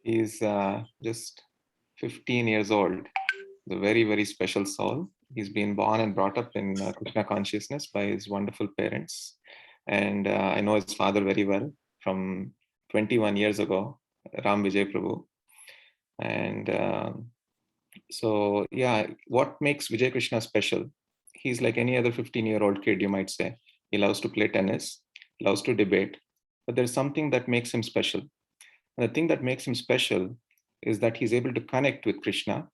He's just 15 years old. The very, very special soul. He's been born and brought up in Krishna consciousness by his wonderful parents. And I know his father very well from 21 years ago, Ram Vijay Prabhu. And so, yeah, what makes Vijay Krishna special? He's like any other 15-year-old kid, you might say. He loves to play tennis, loves to debate, but there's something that makes him special. And the thing that makes him special is that he's able to connect with Krishna,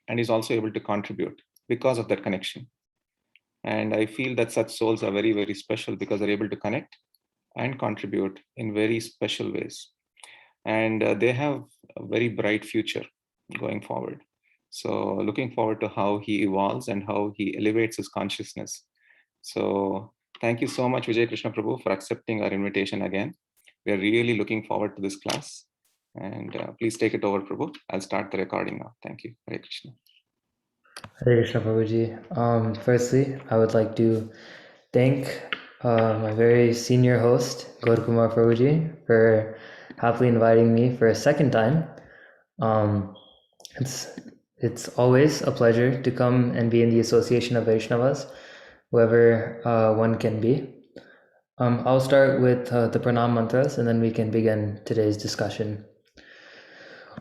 and he's also able to contribute because of that connection. And I feel that such souls are very, very special because they're able to connect and contribute in very special ways. And they have a very bright future going forward. So looking forward to how he evolves and how he elevates his consciousness. So thank you so much, Vijay Krishna Prabhu, for accepting our invitation again. We are really looking forward to this class. And please take it over, Prabhu. I'll start the recording now. Thank you. Hare Krishna. Hare Krishna, Prabhuji. Firstly, I would like to thank my very senior host, Gaurakumar Prabhuji, for happily inviting me for a second time. It's always a pleasure to come and be in the association of Vaishnavas, whoever one can be. I'll start with the pranam mantras and then we can begin today's discussion.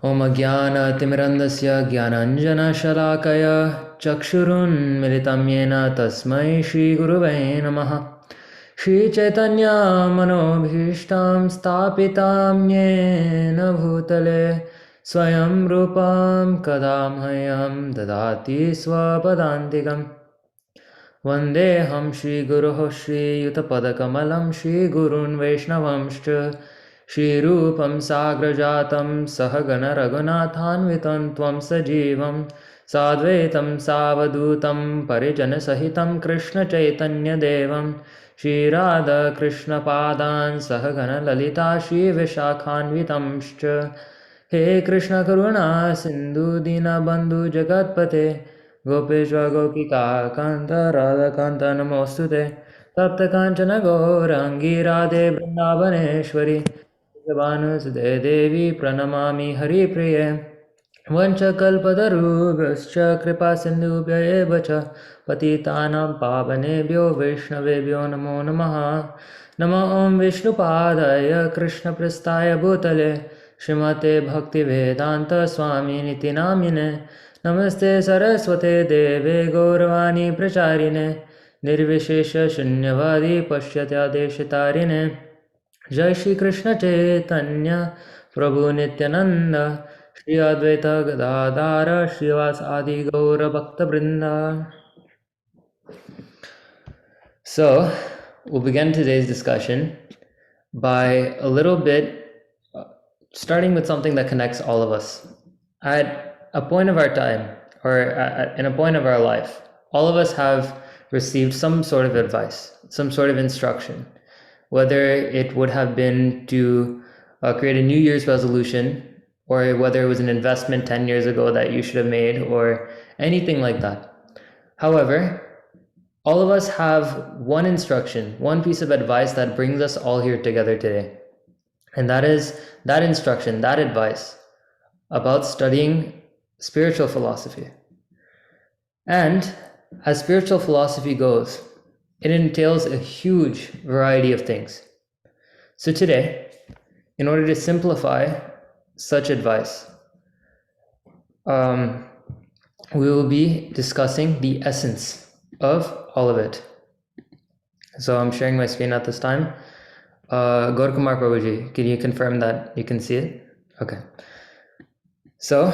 Om Jnana Timirandasya Jnananjana Shalakaya Chakshurunmilitam Yena Tasmai Shri Gurave Namaha Shri Chaitanya Manobhishtam Stapitam Yena Bhutale Swayam Rupam Kadamhayam Dadati Swapadantikam Vandeham Shri Guruho Shri Yutapadakamalam Shri Gurun Vaishnavamscha Shri Rupam Sagrajatam Sahagana Raghunathanvitam Tvam Sajivam Sadvaitam Savadutam Parijana Sahitam Krishna Chaitanya Devam Shri Radha Krishna Padan Sahagana Lalita Shri Vishakhanvitamscha He Krishna Karuna Sindhu Dina Bandhu Jagatpate Gopeshwa Gopika Kanta Radha Kanta Namostute Tapta Kanchana Gaurangi Radhe Vrindavaneshwari Vanusude Devi Pranamami Hari Priye Vanchakalpatarubhascha Kripa Sindhubhya Evacha Patitanam Pavanebhyo Vaishnavebhyo Namo Namaha Nama Om Vishnupadaya Krishna Prastaya Bhutale Srimate Bhakti Vedanta Swami Niti Namine Namaste Saraswate Deve Gauravani Pracharine Nirvishesha Shunyavadi Pashyatya Deshitarine Jai Shri Krishna Chaitanya Prabhu Nityananda Shri Advaita Gadadara Srivas Adi Gaura Bhakta Brinda. So, we'll begin today's discussion by a little bit starting with something that connects all of us. At a point of our time, or in a point of our life, all of us have received some sort of advice, some sort of instruction, whether it would have been to create a New Year's resolution, or whether it was an investment 10 years ago that you should have made, or anything like that. However, all of us have one instruction, one piece of advice that brings us all here together today. And that is that instruction, that advice about studying spiritual philosophy. And as spiritual philosophy goes, it entails a huge variety of things. So today, in order to simplify such advice, we will be discussing the essence of all of it. So I'm sharing my screen at this time. Gaurakumar Prabhuji, can you confirm that you can see it? Okay. So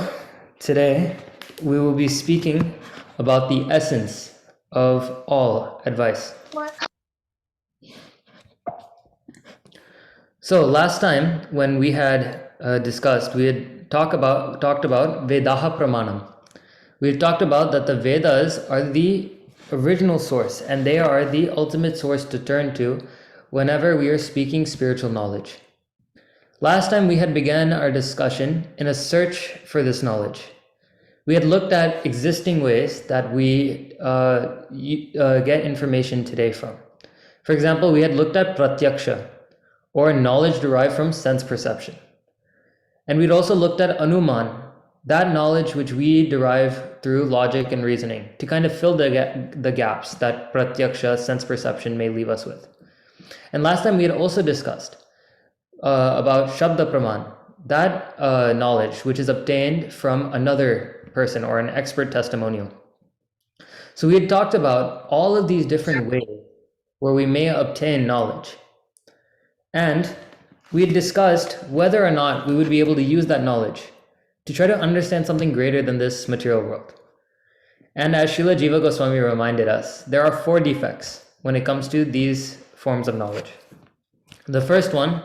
today we will be speaking about the essence of all advice. So last time when we had discussed, we had talked about Vedaha Pramanam. We had talked about that the Vedas are the original source and they are the ultimate source to turn to whenever we are speaking spiritual knowledge. Last time we had begun our discussion in a search for this knowledge. We had looked at existing ways that we get information today from. For example, we had looked at pratyaksha, or knowledge derived from sense perception. And we'd also looked at anuman, that knowledge which we derive through logic and reasoning, to kind of fill the gaps that pratyaksha, sense perception, may leave us with. And last time we had also discussed about shabda praman, that knowledge which is obtained from another person or an expert testimonial. So we had talked about all of these different ways where we may obtain knowledge. And we had discussed whether or not we would be able to use that knowledge to try to understand something greater than this material world. And as Srila Jiva Goswami reminded us, there are 4 defects when it comes to these forms of knowledge. The first one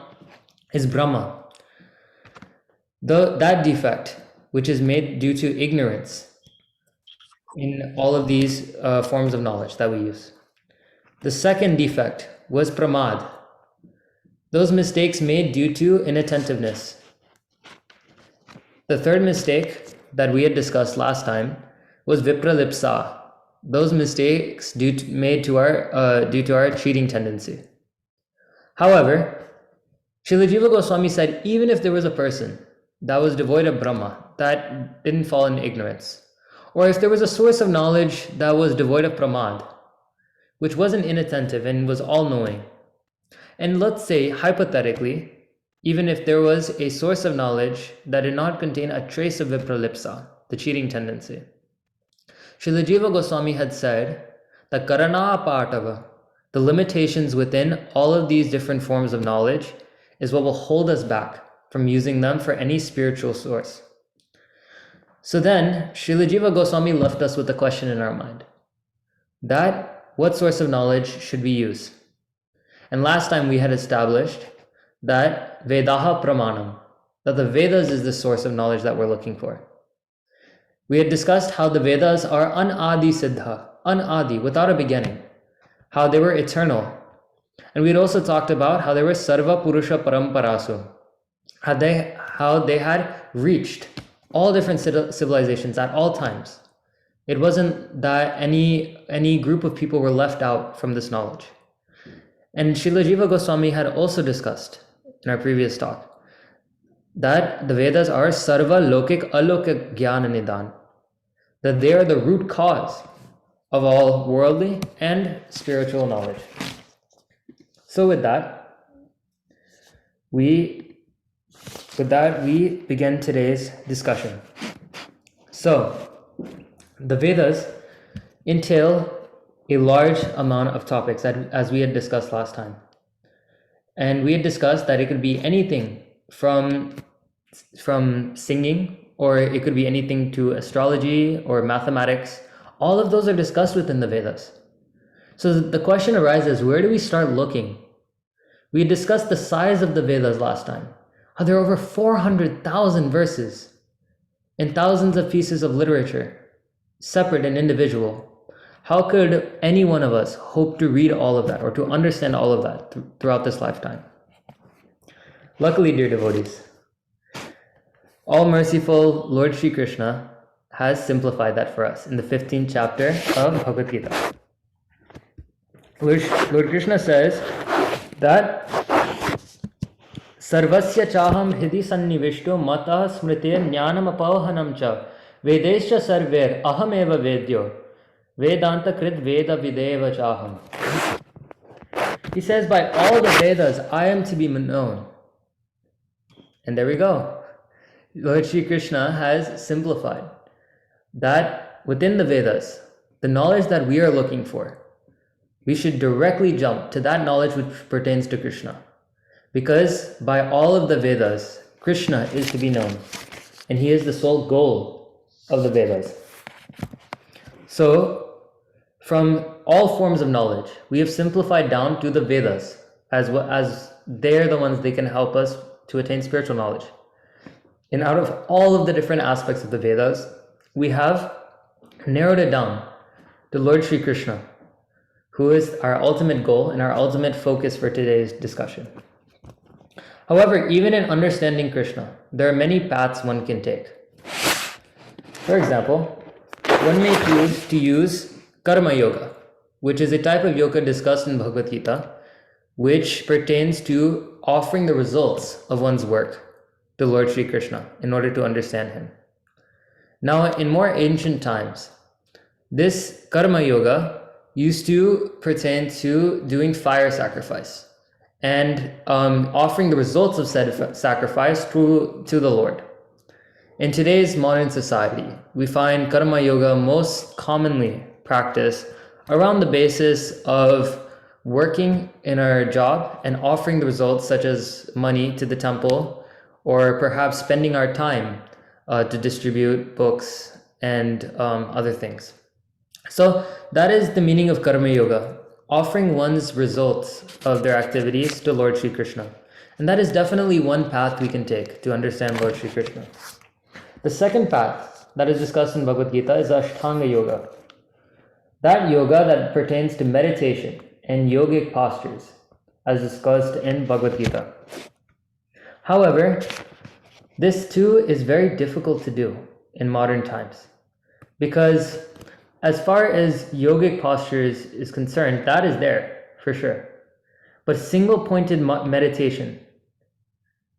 is Brahma. That defect, which is made due to ignorance in all of these forms of knowledge that we use. The second defect was Pramad. Those mistakes made due to inattentiveness. The third mistake that we had discussed last time was Vipralipsa. Those mistakes made due to our cheating tendency. However, Srila Jiva Goswami said even if there was a person that was devoid of Brahma, that didn't fall in ignorance, or if there was a source of knowledge that was devoid of Pramad, which wasn't inattentive and was all-knowing, and let's say, hypothetically, even if there was a source of knowledge that did not contain a trace of Vipralipsa, the cheating tendency, Srila Jiva Goswami had said that Karana Partava, the limitations within all of these different forms of knowledge, is what will hold us back from using them for any spiritual source. So then, Srila Jiva Goswami left us with a question in our mind. That, what source of knowledge should we use? And last time we had established that Vedaha Pramanam, that the Vedas is the source of knowledge that we're looking for. We had discussed how the Vedas are Anadi Siddha, Anadi, without a beginning, how they were eternal. And we had also talked about how they were Sarva Purusha Paramparasu, how they had reached all different civilizations at all times. It wasn't that any group of people were left out from this knowledge. And Srila Jiva Goswami had also discussed in our previous talk that the Vedas are Sarva Lokik Alokik Jnana Nidan, that they are the root cause of all worldly and spiritual knowledge. So with that, we begin today's discussion. So, the Vedas entail a large amount of topics as we had discussed last time. And we had discussed that it could be anything from singing, or it could be anything to astrology or mathematics. All of those are discussed within the Vedas. So the question arises, where do we start looking? We discussed the size of the Vedas last time. How there are over 400,000 verses and thousands of pieces of literature, separate and individual. How could any one of us hope to read all of that or to understand all of that throughout this lifetime? Luckily, dear devotees, all-merciful Lord Shri Krishna has simplified that for us in the 15th chapter of Bhagavad Gita. Lord Krishna says that Sarvasya chaham hidi sannivishto matah smritir jnanam apauhanam cha vedescha sarver aham eva vedyo vedanta krit veda videva chaham. He says, by all the Vedas, I am to be known. And there we go. Lord Shri Krishna has simplified that within the Vedas, the knowledge that we are looking for, we should directly jump to that knowledge which pertains to Krishna. Because by all of the Vedas, Krishna is to be known. And he is the sole goal of the Vedas. So, from all forms of knowledge, we have simplified down to the Vedas, as they're the ones they can help us to attain spiritual knowledge. And out of all of the different aspects of the Vedas, we have narrowed it down to Lord Shri Krishna, who is our ultimate goal and our ultimate focus for today's discussion. However, even in understanding Krishna, there are many paths one can take. For example, one may choose to use Karma Yoga, which is a type of yoga discussed in Bhagavad Gita, which pertains to offering the results of one's work to Lord Sri Krishna in order to understand him. Now, in more ancient times, this karma yoga used to pertain to doing fire sacrifice and offering the results of said sacrifice to the Lord. In today's modern society, we find karma yoga most commonly practiced around the basis of working in our job and offering the results such as money to the temple, or perhaps spending our time to distribute books and other things. So that is the meaning of karma yoga, offering one's results of their activities to Lord Sri Krishna. And that is definitely one path we can take to understand Lord Sri Krishna. The second path that is discussed in Bhagavad Gita is Ashtanga yoga. That yoga that pertains to meditation and yogic postures, as discussed in Bhagavad Gita. However, this too is very difficult to do in modern times, because as far as yogic postures is concerned, that is there for sure. But single-pointed meditation,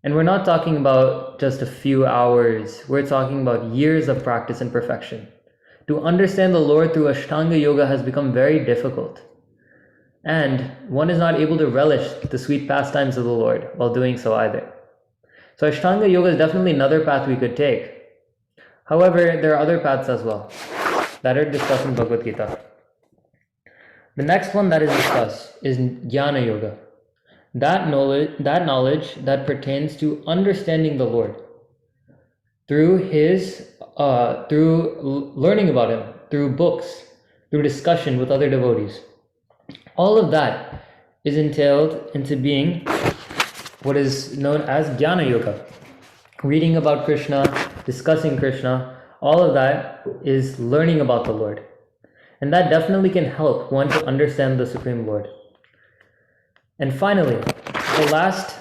and we're not talking about just a few hours, we're talking about years of practice and perfection. To understand the Lord through Ashtanga yoga has become very difficult. And one is not able to relish the sweet pastimes of the Lord while doing so either. So Ashtanga yoga is definitely another path we could take. However, there are other paths as well that are discussed in Bhagavad Gita. The next one that is discussed is Jnana yoga. That knowledge that pertains to understanding the Lord through through learning about him, through books, through discussion with other devotees. All of that is entailed into being what is known as Jnana yoga. Reading about Krishna, discussing Krishna, all of that is learning about the Lord. And that definitely can help one to understand the Supreme Lord. And finally, the last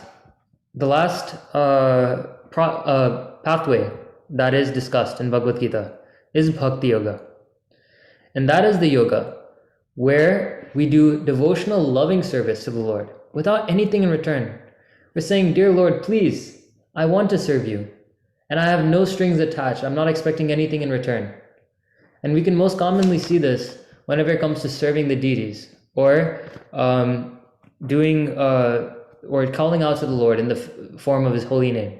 pathway that is discussed in Bhagavad Gita is Bhakti yoga. And that is the yoga where we do devotional loving service to the Lord without anything in return. We're saying, "Dear Lord, please, I want to serve you, and I have no strings attached. I'm not expecting anything in return." And we can most commonly see this whenever it comes to serving the deities, or or calling out to the Lord in the form of his holy name.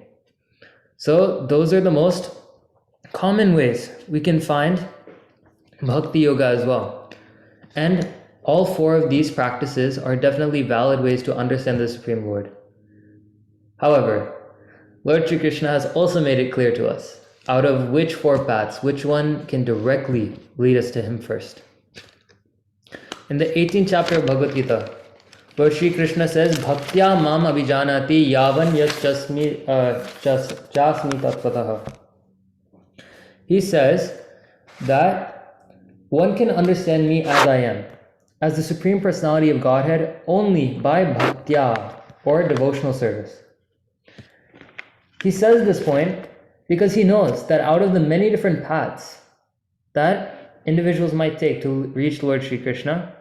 So those are the most common ways we can find Bhakti yoga as well. And all four of these practices are definitely valid ways to understand the Supreme Lord. However, Lord Sri Krishna has also made it clear to us out of which four paths, which one can directly lead us to him first. In the 18th chapter of Bhagavad Gita, Lord Sri Krishna says, "Bhaktya mam abhijanati yavan yaschasmi tattvataha." He says that one can understand me as I am, as the Supreme Personality of Godhead, only by bhaktya, or devotional service. He says this point because he knows that out of the many different paths that individuals might take to reach Lord Sri Krishna,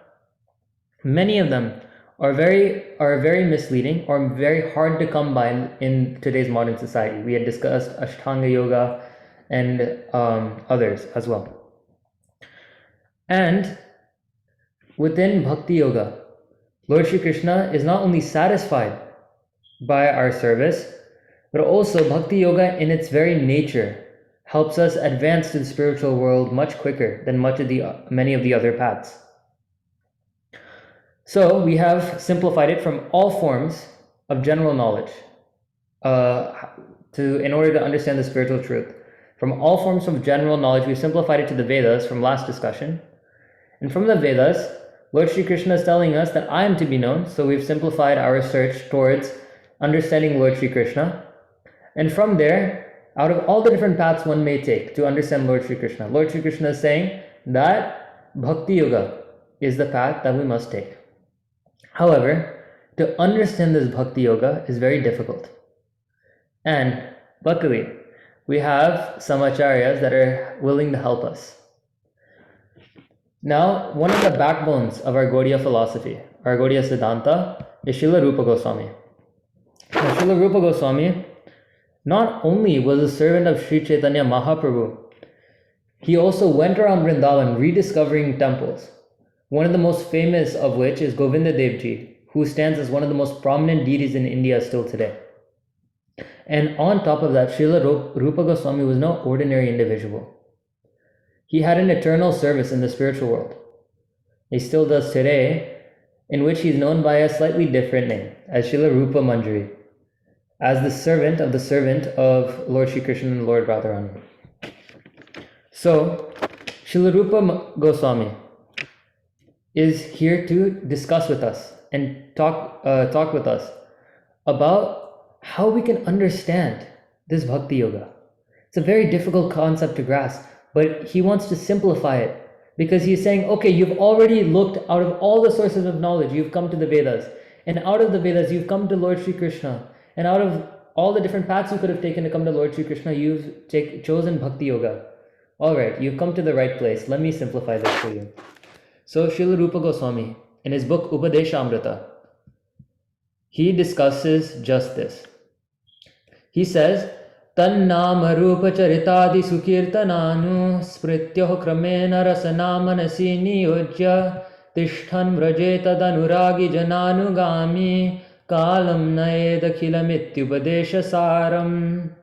many of them are very misleading or very hard to come by in today's modern society. We had discussed Ashtanga yoga and others as well. And within Bhakti yoga, Lord Sri Krishna is not only satisfied by our service, but also Bhakti yoga in its very nature helps us advance to the spiritual world much quicker than many of the other paths. So we have simplified it from all forms of general knowledge in order to understand the spiritual truth. From all forms of general knowledge, we've simplified it to the Vedas from last discussion. And from the Vedas, Lord Sri Krishna is telling us that I am to be known, so we've simplified our search towards understanding Lord Sri Krishna. And from there, out of all the different paths one may take to understand Lord Sri Krishna, Lord Sri Krishna is saying that Bhakti yoga is the path that we must take. However, to understand this Bhakti yoga is very difficult. And luckily, we have some acharyas that are willing to help us. Now, one of the backbones of our Gaudiya philosophy, our Gaudiya Siddhanta, is Srila Rupa Goswami. Now, Srila Rupa Goswami not only was a servant of Sri Chaitanya Mahaprabhu, he also went around Vrindavan rediscovering temples, one of the most famous of which is Govinda Dev Ji, who stands as one of the most prominent deities in India still today. And on top of that, Srila Rupa Goswami was no ordinary individual. He had an eternal service in the spiritual world. He still does today, in which he's known by a slightly different name, as Srila Rupa Manjari, as the servant of Lord Shri Krishna and Lord Radharani. So, Srila Rupa Goswami is here to discuss with us and talk with us about how we can understand this Bhakti Yoga. It's a very difficult concept to grasp, but he wants to simplify it because he's saying, okay, you've already looked out of all the sources of knowledge, you've come to the Vedas, and out of the Vedas, you've come to Lord Shri Krishna, and out of all the different paths you could have taken to come to Lord Shri Krishna, you've chosen Bhakti Yoga. All right, you've come to the right place. Let me simplify this for you. So Srila Rupa Goswami, in his book Upadeshamrita, he discusses just this. He says, Tannama rupa charitadi sukirtananu sprityoh kramena rasana manasi niyojya tishthan vrajeta danuragi jananugami kalam naedakhilamithyupadesha saram.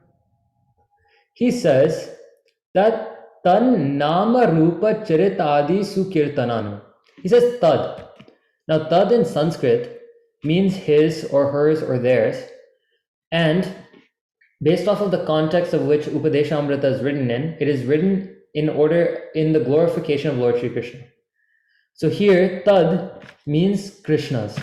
He says that Tannama rupa charitadi sukirtananu. He says tad. Now tad in Sanskrit means his or hers or theirs, and based off of the context of which Upadeshamrita is written in, it is written in the glorification of Lord Shri Krishna. So here, tad means Krishna's.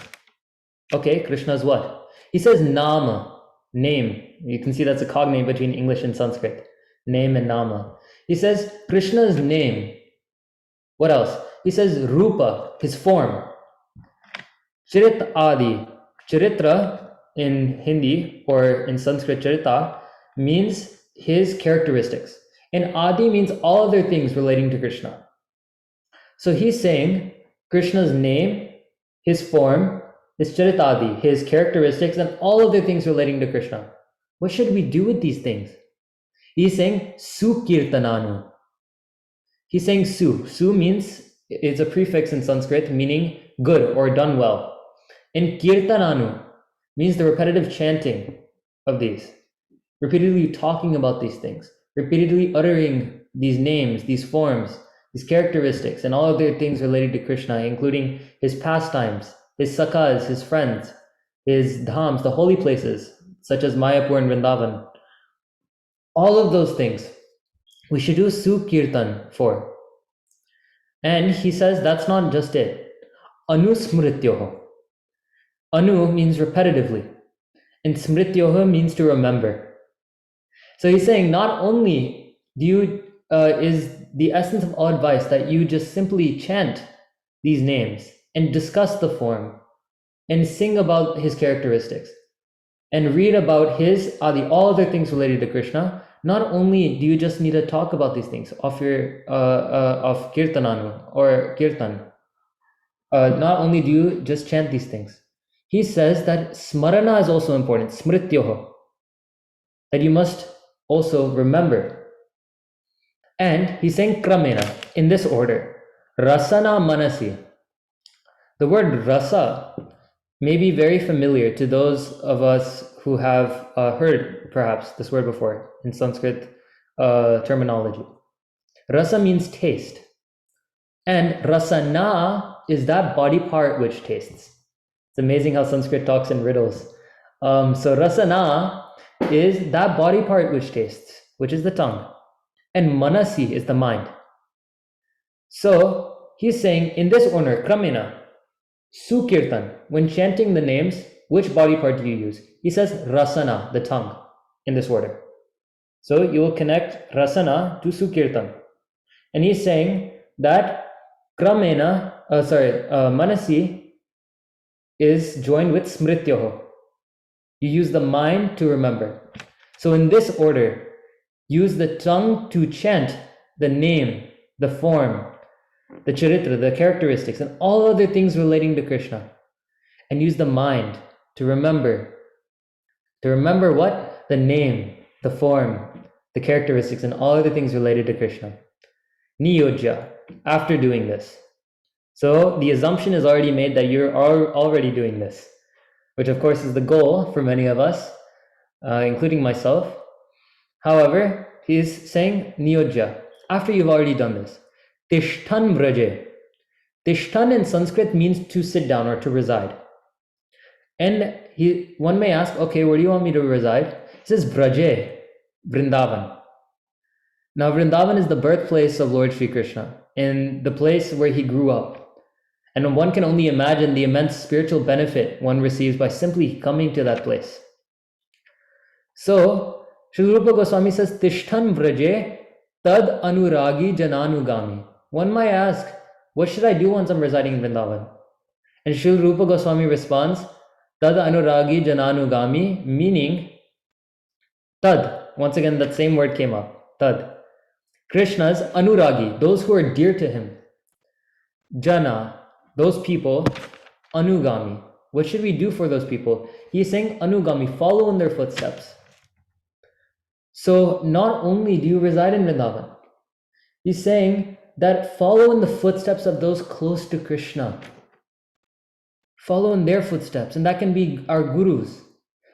Okay, Krishna's what? He says nama, name. You can see that's a cognate between English and Sanskrit. Name and nama. He says Krishna's name. What else? He says rupa, his form. Charit adi. Charitra in Hindi or in Sanskrit charita means his characteristics. And adi means all other things relating to Krishna. So he's saying Krishna's name, his form, his charitadi, his characteristics, and all other things relating to Krishna. What should we do with these things? He's saying sukirtananu. He's saying su. Su means, it's a prefix in Sanskrit meaning good or done well. And kirtananu means the repetitive chanting of these, repeatedly talking about these things, repeatedly uttering these names, these forms, these characteristics, and all other things related to Krishna, including his pastimes, his sakhas, his friends, his dhams, the holy places, such as Mayapur and Vrindavan. All of those things we should do sukirtan for. And he says that's not just it. Anusmrityoho. Anu means repetitively, and smrityoha means to remember. So he's saying not only is the essence of all advice that you just simply chant these names and discuss the form and sing about his characteristics and read about his adi, all other things related to Krishna. Not only do you just need to talk about these things of kirtananu or kirtan, not only do you just chant these things. He says that smarana is also important, smrityoho, that you must also remember. And he's saying kramena, in this order, rasana manasi. The word rasa may be very familiar to those of us who have heard perhaps this word before in Sanskrit terminology. Rasa means taste. And rasana is that body part which tastes. It's amazing how Sanskrit talks in riddles. So rasana is that body part which tastes, which is the tongue. And manasi is the mind. So he's saying in this order, kramena, sukirtan, when chanting the names, which body part do you use? He says rasana, the tongue, in this order. So you will connect rasana to sukirtan. And he's saying that manasi is joined with smrityoho. You use the mind to remember. So in this order, use the tongue to chant the name, the form, the charitra, the characteristics, and all other things relating to Krishna. And use the mind to remember. To remember what? The name, the form, the characteristics, and all other things related to Krishna. Niyojya, after doing this. So the assumption is already made that you're already doing this, which of course is the goal for many of us, including myself. However, he's saying Niyojya, after you've already done this. Tishtan vraje. Tishtan in Sanskrit means to sit down or to reside. And one may ask, okay, where do you want me to reside? He says Vraje, Vrindavan. Now, Vrindavan is the birthplace of Lord Sri Krishna, and the place where he grew up. And one can only imagine the immense spiritual benefit one receives by simply coming to that place. So, Srila Rupa Goswami says, Tishtan Vraje Tad Anuragi Jananugami. One might ask, what should I do once I'm residing in Vrindavan? And Srila Rupa Goswami responds, Tad Anuragi Jananugami, meaning Tad. Once again, that same word came up. Tad. Krishna's Anuragi, those who are dear to him. Jana, those people. Anugami. What should we do for those people? He's saying Anugami, follow in their footsteps. So not only do you reside in Vrindavan, he's saying that follow in the footsteps of those close to Krishna. Follow in their footsteps, and that can be our gurus.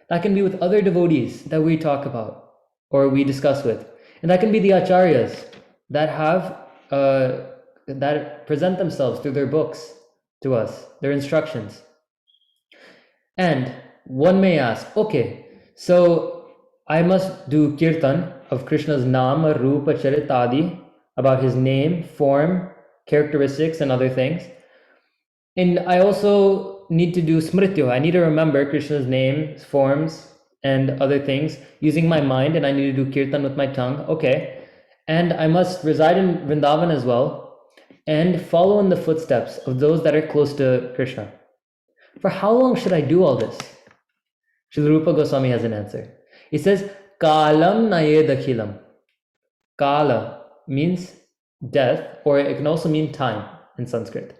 That can be with other devotees that we talk about or we discuss with. And that can be the acharyas that have that present themselves through their books to us, their instructions. And one may ask, okay, so I must do kirtan of Krishna's nama, rupa, charitadi, about his name, form, characteristics, and other things. And I also need to do smrityo. I need to remember Krishna's name, forms, and other things using my mind, and I need to do kirtan with my tongue. Okay. And I must reside in Vrindavan as well and follow in the footsteps of those that are close to Krishna. For how long should I do all this? Srila Rupa Goswami has an answer. He says, Kalam nayed akhilam. Kala means death, or it can also mean time in Sanskrit.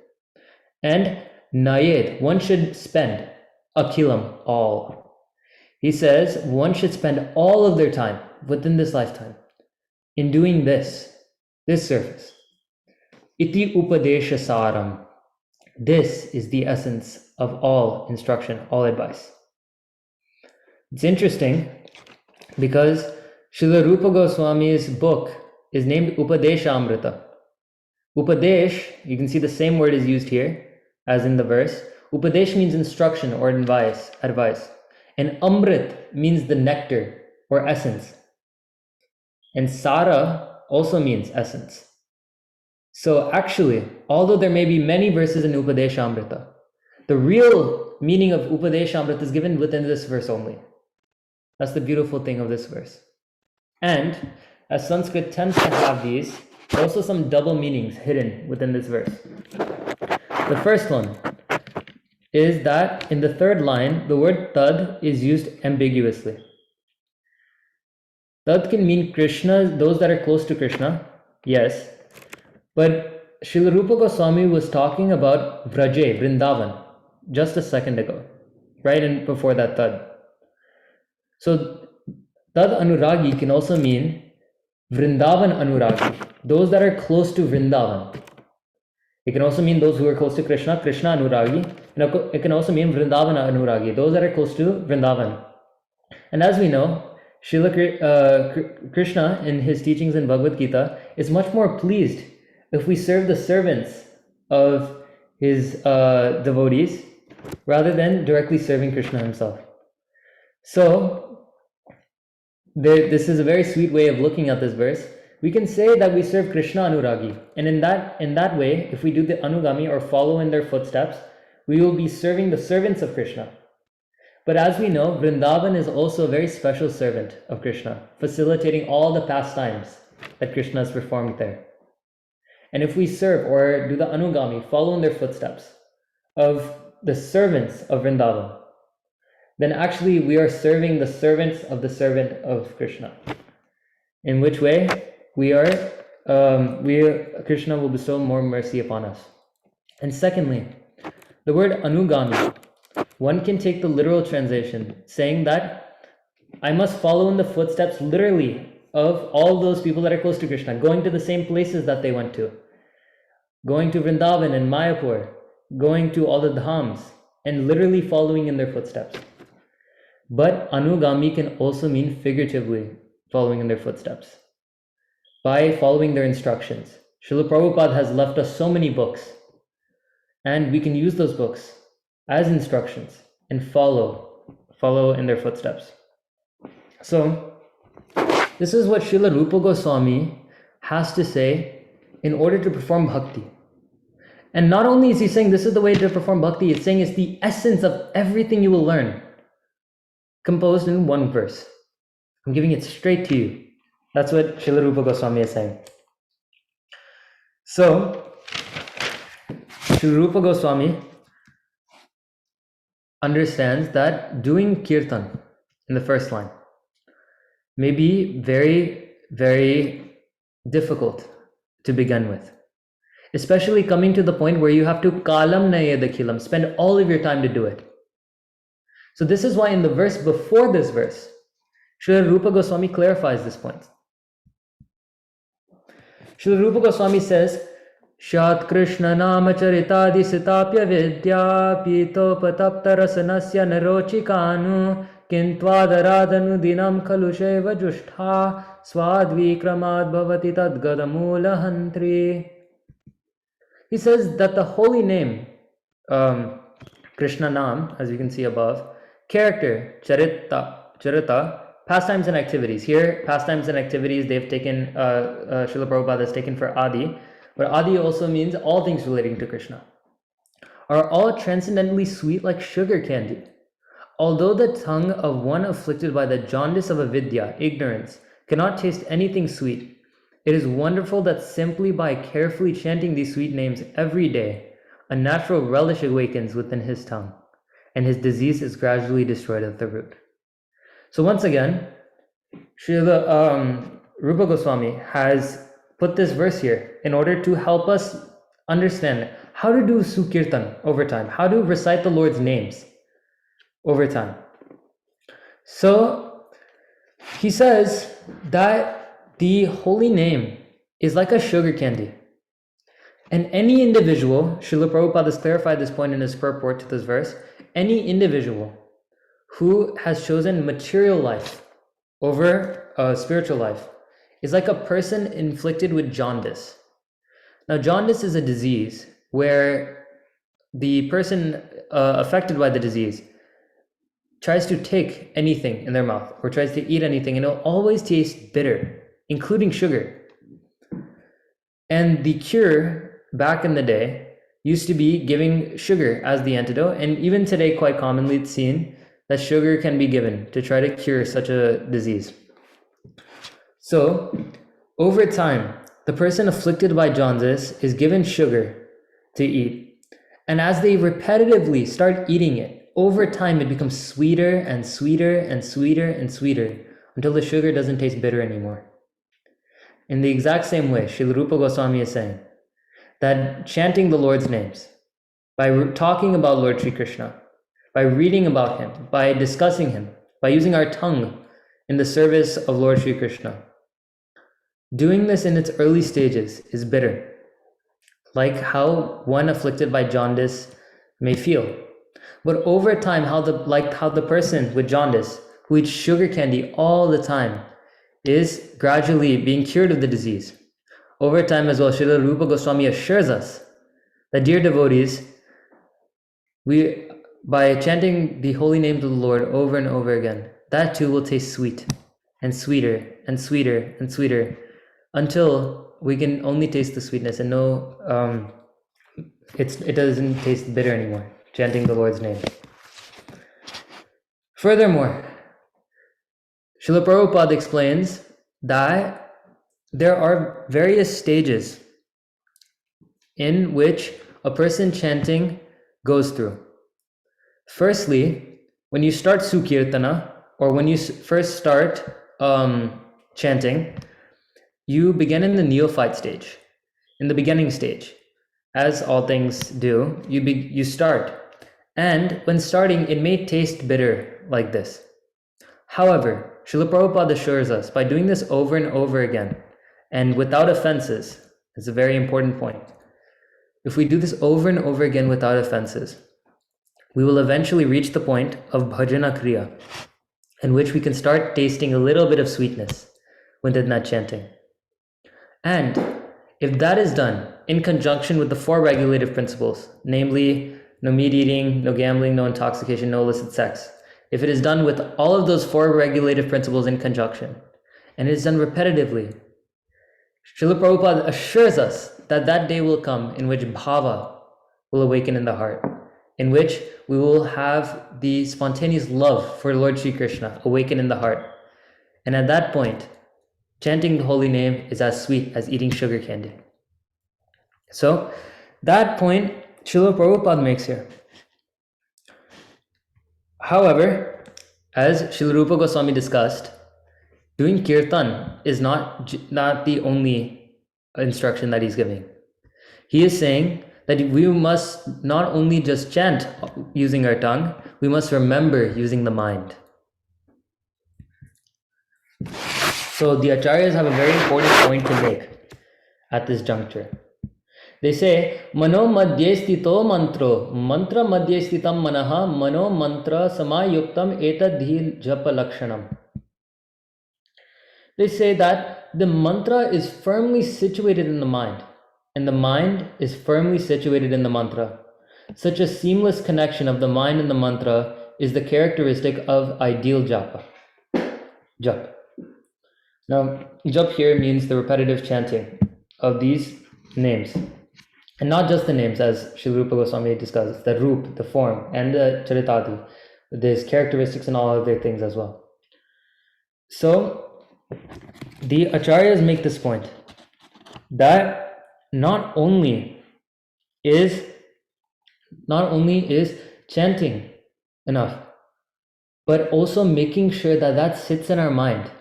And nayed, one should spend akhilam, all. He says one should spend all of their time within this lifetime in doing this service. Iti upadesha saram. This is the essence of all instruction, all advice. It's interesting because Srila Rupa Goswami's book is named Upadesha Amrita. Upadesh, you can see the same word is used here as in the verse. Upadesh means instruction or advice. And Amrit means the nectar or essence. And Sara also means essence. So actually, although there may be many verses in Upadesha Amrita, the real meaning of Upadesha Amrita is given within this verse only. That's the beautiful thing of this verse. And as Sanskrit tends to have these, there are also some double meanings hidden within this verse. The first one is that in the third line, the word tad is used ambiguously. Tad can mean Krishna, those that are close to Krishna, yes. But Srila Rupa Goswami was talking about Vraje, Vrindavan, just a second ago, right? And before that tad. So tad anuragi can also mean Vrindavan anuragi, those that are close to Vrindavan. It can also mean those who are close to Krishna, Krishna anuragi. And it can also mean Vrindavan anuragi, those that are close to Vrindavan. And as we know, Srila Krishna in his teachings in Bhagavad Gita is much more pleased if we serve the servants of his devotees rather than directly serving Krishna himself. So this is a very sweet way of looking at this verse. We can say that we serve Krishna Anuragi, and in that way, if we do the Anugami or follow in their footsteps, we will be serving the servants of Krishna. But as we know, Vrindavan is also a very special servant of Krishna, facilitating all the pastimes that Krishna has performed there. And if we serve or do the Anugami, follow in their footsteps of the servants of Vrindavan, then actually we are serving the servants of the servant of Krishna. In which way Krishna will bestow more mercy upon us. And secondly, the word Anugami, one can take the literal translation, saying that I must follow in the footsteps, literally, of all those people that are close to Krishna, going to the same places that they went to, going to Vrindavan and Mayapur, going to all the dhams, and literally following in their footsteps. But anugami can also mean figuratively following in their footsteps, by following their instructions. Srila Prabhupada has left us so many books, and we can use those books as instructions and follow in their footsteps. So this is what Srila Rupa Goswami has to say in order to perform bhakti. And not only is he saying this is the way to perform bhakti, it's saying it's the essence of everything you will learn, composed in one verse. I'm giving it straight to you. That's what Srila Rupa Goswami is saying. So, Srila Rupa Goswami understands that doing kirtan in the first line may be very, very difficult to begin with. Especially coming to the point where you have to kalam nayadakilam, spend all of your time to do it. So this is why in the verse before this verse, Srila Rupa Goswami clarifies this point. Srila Rupa Goswami says, Shat Krishna Nama Charitadi Sitapya Vidya Pito Patapta Rasanasya Narochikanu Kintvadarādanu Dinam Kalusheva Jushtha Swadvikramad Bhavati Tadgadamula Hantri. He says that the holy name, Krishna Nam, as you can see above, character, charita, pastimes and activities. Here, pastimes and activities, they've taken, Srila Prabhupada has taken for Adi, but Adi also means all things relating to Krishna, are all transcendently sweet like sugar candy. Although the tongue of one afflicted by the jaundice of avidya, ignorance, cannot taste anything sweet, it is wonderful that simply by carefully chanting these sweet names every day, a natural relish awakens within his tongue, and his disease is gradually destroyed at the root. So once again, Srila Rupa Goswami has put this verse here in order to help us understand how to do Sukirtan over time, how to recite the Lord's names over time. So he says that the holy name is like a sugar candy. And any individual, Srila Prabhupada has clarified this point in his purport to this verse, any individual who has chosen material life over spiritual life is like a person inflicted with jaundice. Now, jaundice is a disease where the person affected by the disease tries to take anything in their mouth or tries to eat anything, and it'll always taste bitter, including sugar. And the cure back in the day used to be giving sugar as the antidote, and even today quite commonly it's seen that sugar can be given to try to cure such a disease. So over time, the person afflicted by jaundice is given sugar to eat, and as they repetitively start eating it, over time it becomes sweeter and sweeter and sweeter and sweeter until the sugar doesn't taste bitter anymore. In the exact same way, Srila Rupa Goswami is saying that chanting the Lord's names, by talking about Lord Sri Krishna, by reading about him, by discussing him, by using our tongue in the service of Lord Sri Krishna, doing this in its early stages is bitter, like how one afflicted by jaundice may feel. But over time, how the person with jaundice who eats sugar candy all the time is gradually being cured of the disease. Over time as well, Srila Rupa Goswami assures us that, dear devotees, by chanting the holy names of the Lord over and over again, that too will taste sweet and sweeter and sweeter and sweeter until we can only taste the sweetness and know it doesn't taste bitter anymore, chanting the Lord's name. Furthermore, Srila Prabhupada explains that there are various stages in which a person chanting goes through. Firstly, when you start Sukirtana, or when you first start chanting, you begin in the neophyte stage, in the beginning stage. As all things do, you start. And when starting, it may taste bitter like this. However, Srila Prabhupada assures us by doing this over and over again and without offenses, is a very important point. If we do this over and over again without offenses, we will eventually reach the point of bhajana kriya, in which we can start tasting a little bit of sweetness within that chanting. And if that is done in conjunction with the 4 regulative principles, namely no meat eating, no gambling, no intoxication, no illicit sex, if it is done with all of those 4 regulative principles in conjunction, and it is done repetitively, Srila Prabhupada assures us that that day will come in which bhava will awaken in the heart, in which we will have the spontaneous love for Lord Sri Krishna awaken in the heart. And at that point, chanting the holy name is as sweet as eating sugar candy. So that point Srila Prabhupada makes here. However, as Srila Rupa Goswami discussed, doing kirtan is not the only instruction that he's giving. He is saying that we must not only just chant using our tongue, we must remember using the mind. So the acharyas have a very important point to make at this juncture. They say, Mano madhye stito mantro, mantra madhye stitam manaha, mano mantra samayuktam etadhi japa lakshanam. They say that the mantra is firmly situated in the mind, and the mind is firmly situated in the mantra. Such a seamless connection of the mind and the mantra is the characteristic of ideal japa. Jap. Now, jap here means the repetitive chanting of these names. And not just the names, as Srila Rupa Goswami discusses, the roop, the form, and the charitadi. There's characteristics and all other things as well. So, the acharyas make this point that not only is chanting enough, but also making sure that that sits in our mind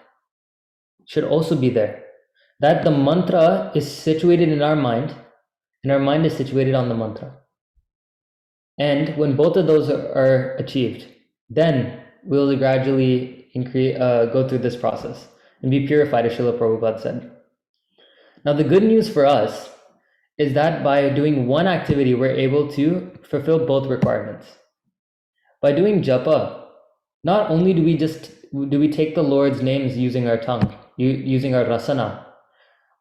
should also be there. That the mantra is situated in our mind, and our mind is situated on the mantra. And when both of those are achieved, then we'll gradually go through this process and be purified, as Srila Prabhupada said. Now, the good news for us is that by doing one activity, we're able to fulfill both requirements. By doing japa, not only do we take the Lord's names using our tongue, using our rasana,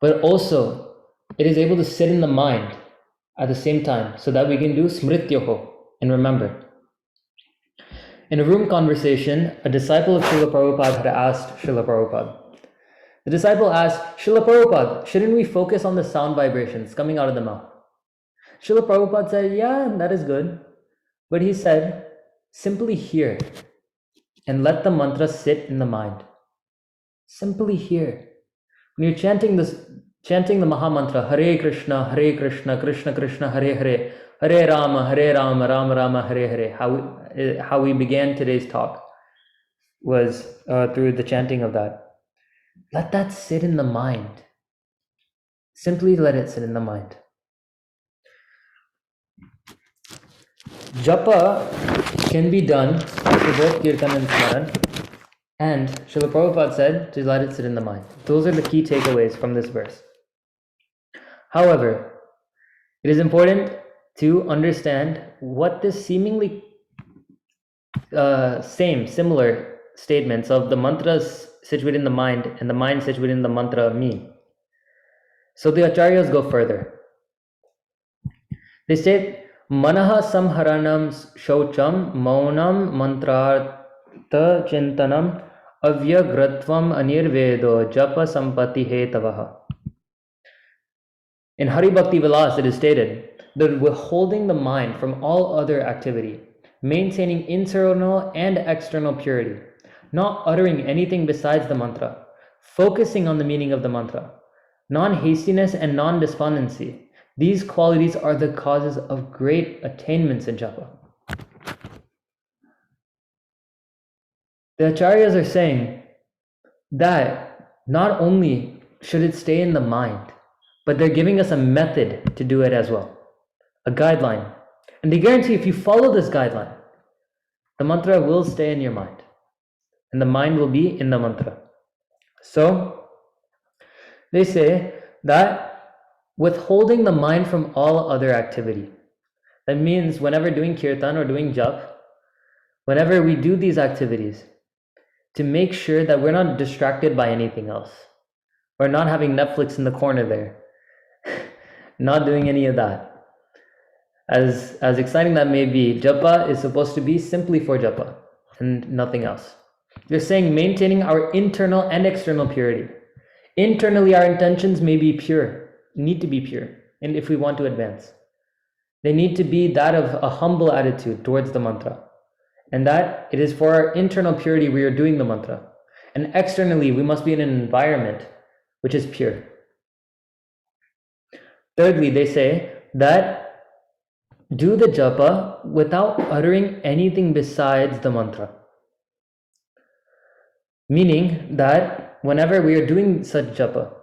but also it is able to sit in the mind at the same time so that we can do smrityoho and remember. In a room conversation, a disciple of Srila Prabhupada had asked Srila Prabhupada. The disciple asked, Srila Prabhupada, shouldn't we focus on the sound vibrations coming out of the mouth? Srila Prabhupada said, yeah, that is good. But he said, simply hear and let the mantra sit in the mind. Simply hear. When you're chanting the Maha Mantra, Hare Krishna, Krishna Krishna, Hare Hare, Hare Rama, Rama Rama, Hare Hare. How we began today's talk was through the chanting of that. Let that sit in the mind. Simply let it sit in the mind. Japa can be done for both Kirtan and Smaran, and Srila Prabhupada said to let it sit in the mind. Those are the key takeaways from this verse. However, it is important to understand what this seemingly similar statements of the mantras situated in the mind and the mind situated in the mantra mean. So the acharyas go further. They say, Manaha samharanam shaucham maunam mantrartha chintanam avyagratvam anirvedo japa sampati hetavaha. In Hari Bhakti Vilas, it is stated that withholding the mind from all other activity, maintaining internal and external purity, not uttering anything besides the mantra, focusing on the meaning of the mantra, non-hastiness and non-despondency, these qualities are the causes of great attainments in japa. The acharyas are saying that not only should it stay in the mind, but they're giving us a method to do it as well, a guideline. And they guarantee if you follow this guideline, the mantra will stay in your mind. and the mind will be in the mantra. So they say that withholding the mind from all other activity, that means whenever doing kirtan or doing jap, whenever we do these activities, to make sure that we're not distracted by anything else, or not having Netflix in the corner there, not doing any of that. As exciting that may be, japa is supposed to be simply for japa and nothing else. They're saying maintaining our internal and external purity. Internally, our intentions may be pure, need to be pure, and if we want to advance, they need to be that of a humble attitude towards the mantra, and that it is for our internal purity we are doing the mantra. And externally, we must be in an environment which is pure. Thirdly, they say that do the japa without uttering anything besides the mantra. Meaning that whenever we are doing such japa,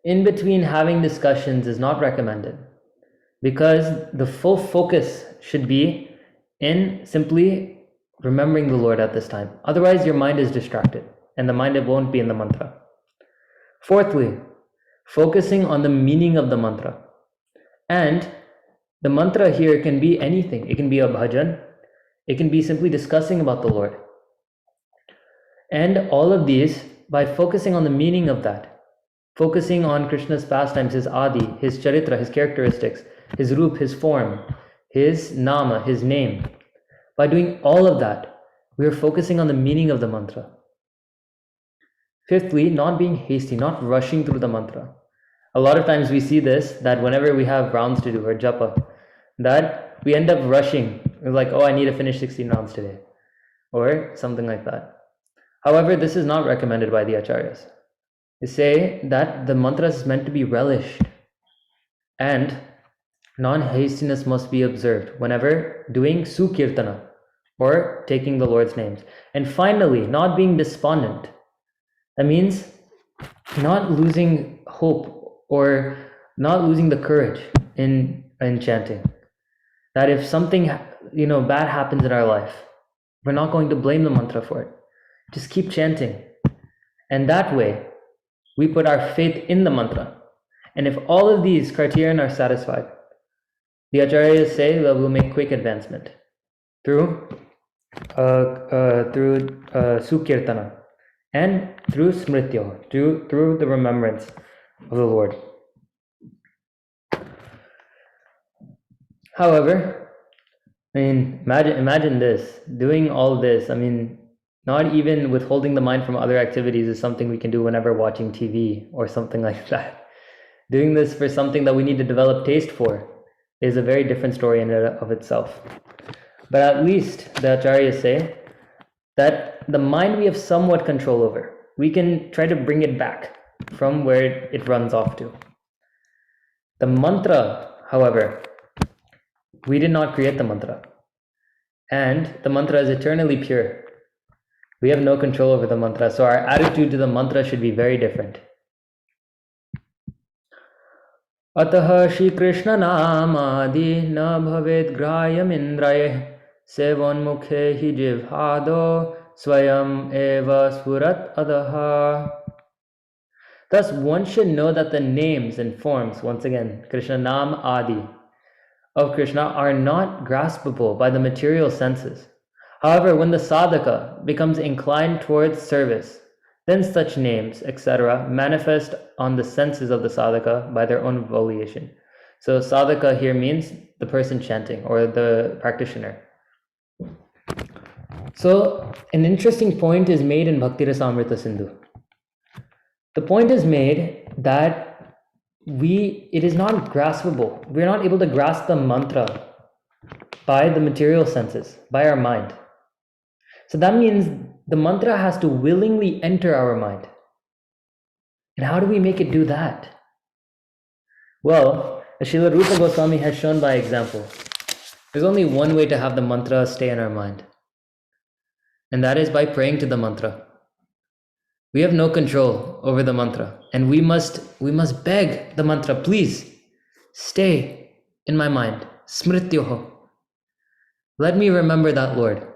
in between having discussions is not recommended, because the full focus should be in simply remembering the Lord at this time. Otherwise, your mind is distracted, and the mind won't be in the mantra. Fourthly, focusing on the meaning of the mantra. And the mantra here can be anything. It can be a bhajan. It can be simply discussing about the Lord. And all of these, by focusing on the meaning of that, focusing on Krishna's pastimes, his adi, his charitra, his characteristics, his roop, his form, his nama, his name. By doing all of that, we are focusing on the meaning of the mantra. Fifthly, not being hasty, not rushing through the mantra. A lot of times we see this, that whenever we have rounds to do or japa, that we end up rushing. We're like, oh, I need to finish 16 rounds today, or something like that. However, this is not recommended by the acharyas. They say that the mantra is meant to be relished, and non-hastiness must be observed whenever doing sukirtana or taking the Lord's names. And finally, not being despondent. That means not losing hope or not losing the courage in chanting. That if something bad happens in our life, we're not going to blame the mantra for it. Just keep chanting. And that way, we put our faith in the mantra. And if all of these criterion are satisfied, the acharyas say that we'll make quick advancement through sukirtana and through smrityo, through the remembrance of the Lord. However, imagine this, doing all this. Not even withholding the mind from other activities is something we can do whenever watching TV or something like that. Doing this for something that we need to develop taste for is a very different story in and of itself. But at least the acharyas say that the mind we have somewhat control over. We can try to bring it back from where it runs off to. The mantra, however, we did not create the mantra. And the mantra is eternally pure. We have no control over the mantra, so our attitude to the mantra should be very different. Ataha Shri Krishna Namadi na bhavet grayam indraye sevon mukhe hi jivhado swayam eva sfurat adaha. Thus, one should know that the names and forms, once again, Krishna Nam Adi, of Krishna are not graspable by the material senses. However, when the sadhaka becomes inclined towards service, then such names, etc., manifest on the senses of the sadhaka by their own volition. So sadhaka here means the person chanting or the practitioner. So an interesting point is made in Bhakti Rasamrita Sindhu. The point is made that it is not graspable. We're not able to grasp the mantra by the material senses, by our mind. So that means the mantra has to willingly enter our mind. And how do we make it do that? Well, as Srila Rupa Goswami has shown by example, there's only one way to have the mantra stay in our mind. And that is by praying to the mantra. We have no control over the mantra. And we must beg the mantra, please stay in my mind. Smrityoho. Let me remember that Lord.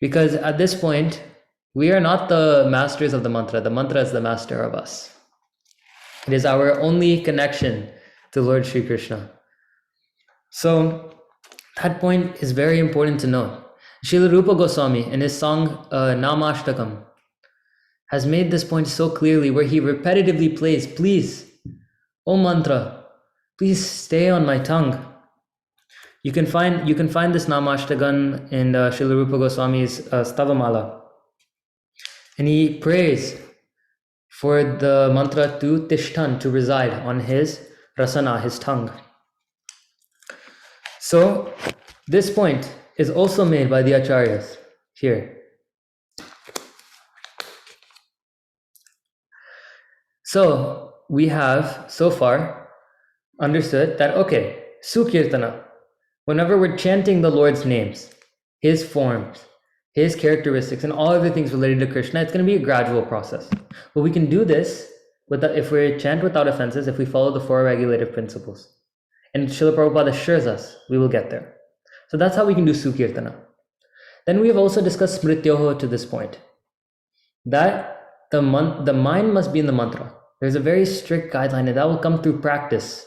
Because at this point, we are not the masters of the mantra is the master of us. It is our only connection to Lord Sri Krishna. So that point is very important to note. Srila Rupa Goswami in his song Namashtakam has made this point so clearly, where he repetitively plays, please, O mantra, please stay on my tongue. You can find this Namashtakam in Srila Rupa Goswami's Stavamala. And he prays for the mantra to Tishtan, to reside on his rasana, his tongue. So this point is also made by the Acharyas here. So we have so far understood that, okay, Sukirtana, whenever we're chanting the Lord's names, his forms, his characteristics, and all other things related to Krishna, it's going to be a gradual process. But we can do this if we chant without offenses, if we follow the 4 regulative principles. And Srila Prabhupada assures us we will get there. So that's how we can do Sukirtana. Then we have also discussed Smrityoho to this point, that the mind must be in the mantra. There's a very strict guideline, and that will come through practice.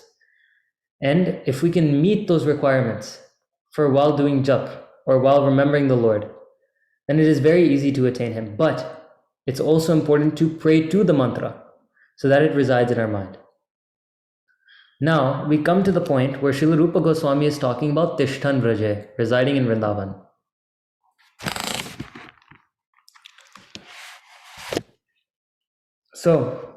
And if we can meet those requirements for while doing jap or while remembering the Lord, then it is very easy to attain him. But it's also important to pray to the mantra so that it resides in our mind. Now we come to the point where Srila Rupa Goswami is talking about Tishtan Vraje, residing in Vrindavan. So,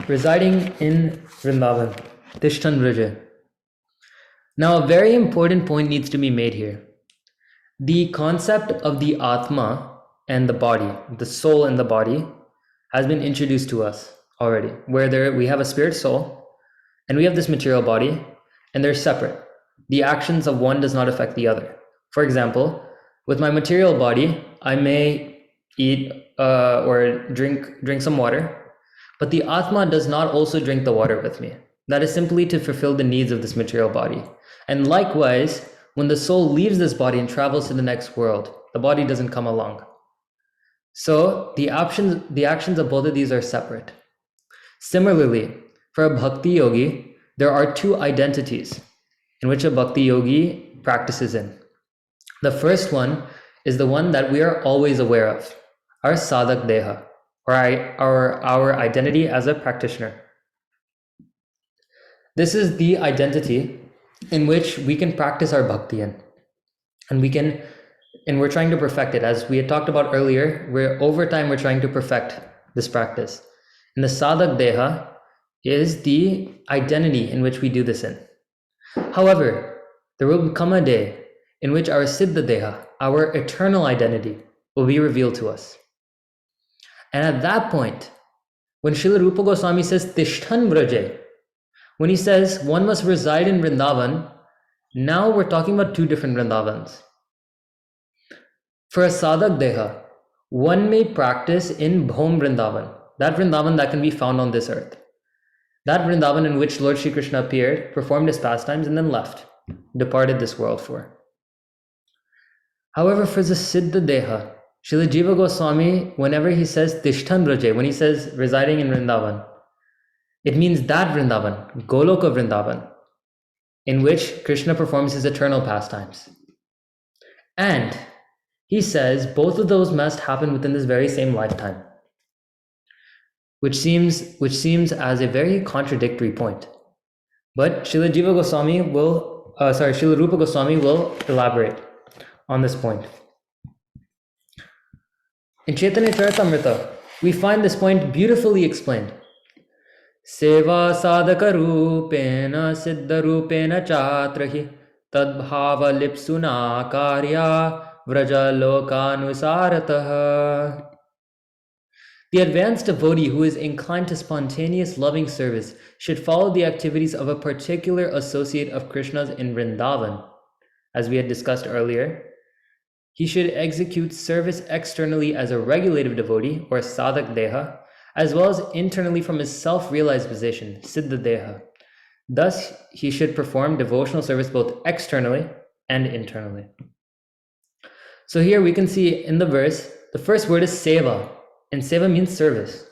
residing in Vrindavan, Tishtan Vraje. Now a very important point needs to be made here. The concept of the Atma and the body, the soul and the body, has been introduced to us already, where we have a spirit soul, and we have this material body, and they're separate. The actions of one does not affect the other. For example, with my material body, I may eat or drink some water, but the Atma does not also drink the water with me. That is simply to fulfill the needs of this material body. And likewise, when the soul leaves this body and travels to the next world, the body doesn't come along. So the actions of both of these are separate. Similarly, for a bhakti yogi, there are 2 identities in which a bhakti yogi practices in. The first one is the one that we are always aware of, our sadhak deha, or our identity as a practitioner. This is the identity in which we can practice our bhakti in, and we're trying to perfect it. As we had talked about earlier, over time we're trying to perfect this practice. And the sadhak deha is the identity in which we do this in. However, there will come a day in which our siddha deha, our eternal identity, will be revealed to us. And at that point, when Srila Rupa Goswami says Tishtan Vraje, when he says one must reside in Vrindavan, now we're talking about 2 different Vrindavans. For a sadhak deha, one may practice in Bhom Vrindavan, that Vrindavan that can be found on this earth. That Vrindavan in which Lord Sri Krishna appeared, performed his pastimes, and then left, departed this world for. However, for the Siddha Deha, Srila Jiva Goswami, whenever he says Tishtan Vraje, when he says residing in Vrindavan, it means that Vrindavan, Goloka Vrindavan, in which Krishna performs his eternal pastimes. And he says both of those must happen within this very same lifetime, which seems as a very contradictory point. But Srila Rupa Goswami will elaborate on this point. In Chaitanya Charitamrita, we find this point beautifully explained. Seva sadhaka rupena siddha rupena chatrahi tadbhava lipsuna karya vraja lokanusarataha. The advanced devotee who is inclined to spontaneous loving service should follow the activities of a particular associate of Krishna's in Vrindavan. As we had discussed earlier, he should execute service externally as a regulative devotee or sadhak deha, as well as internally from his self-realized position, siddha deha. Thus, he should perform devotional service both externally and internally. So here we can see in the verse, the first word is seva, and seva means service.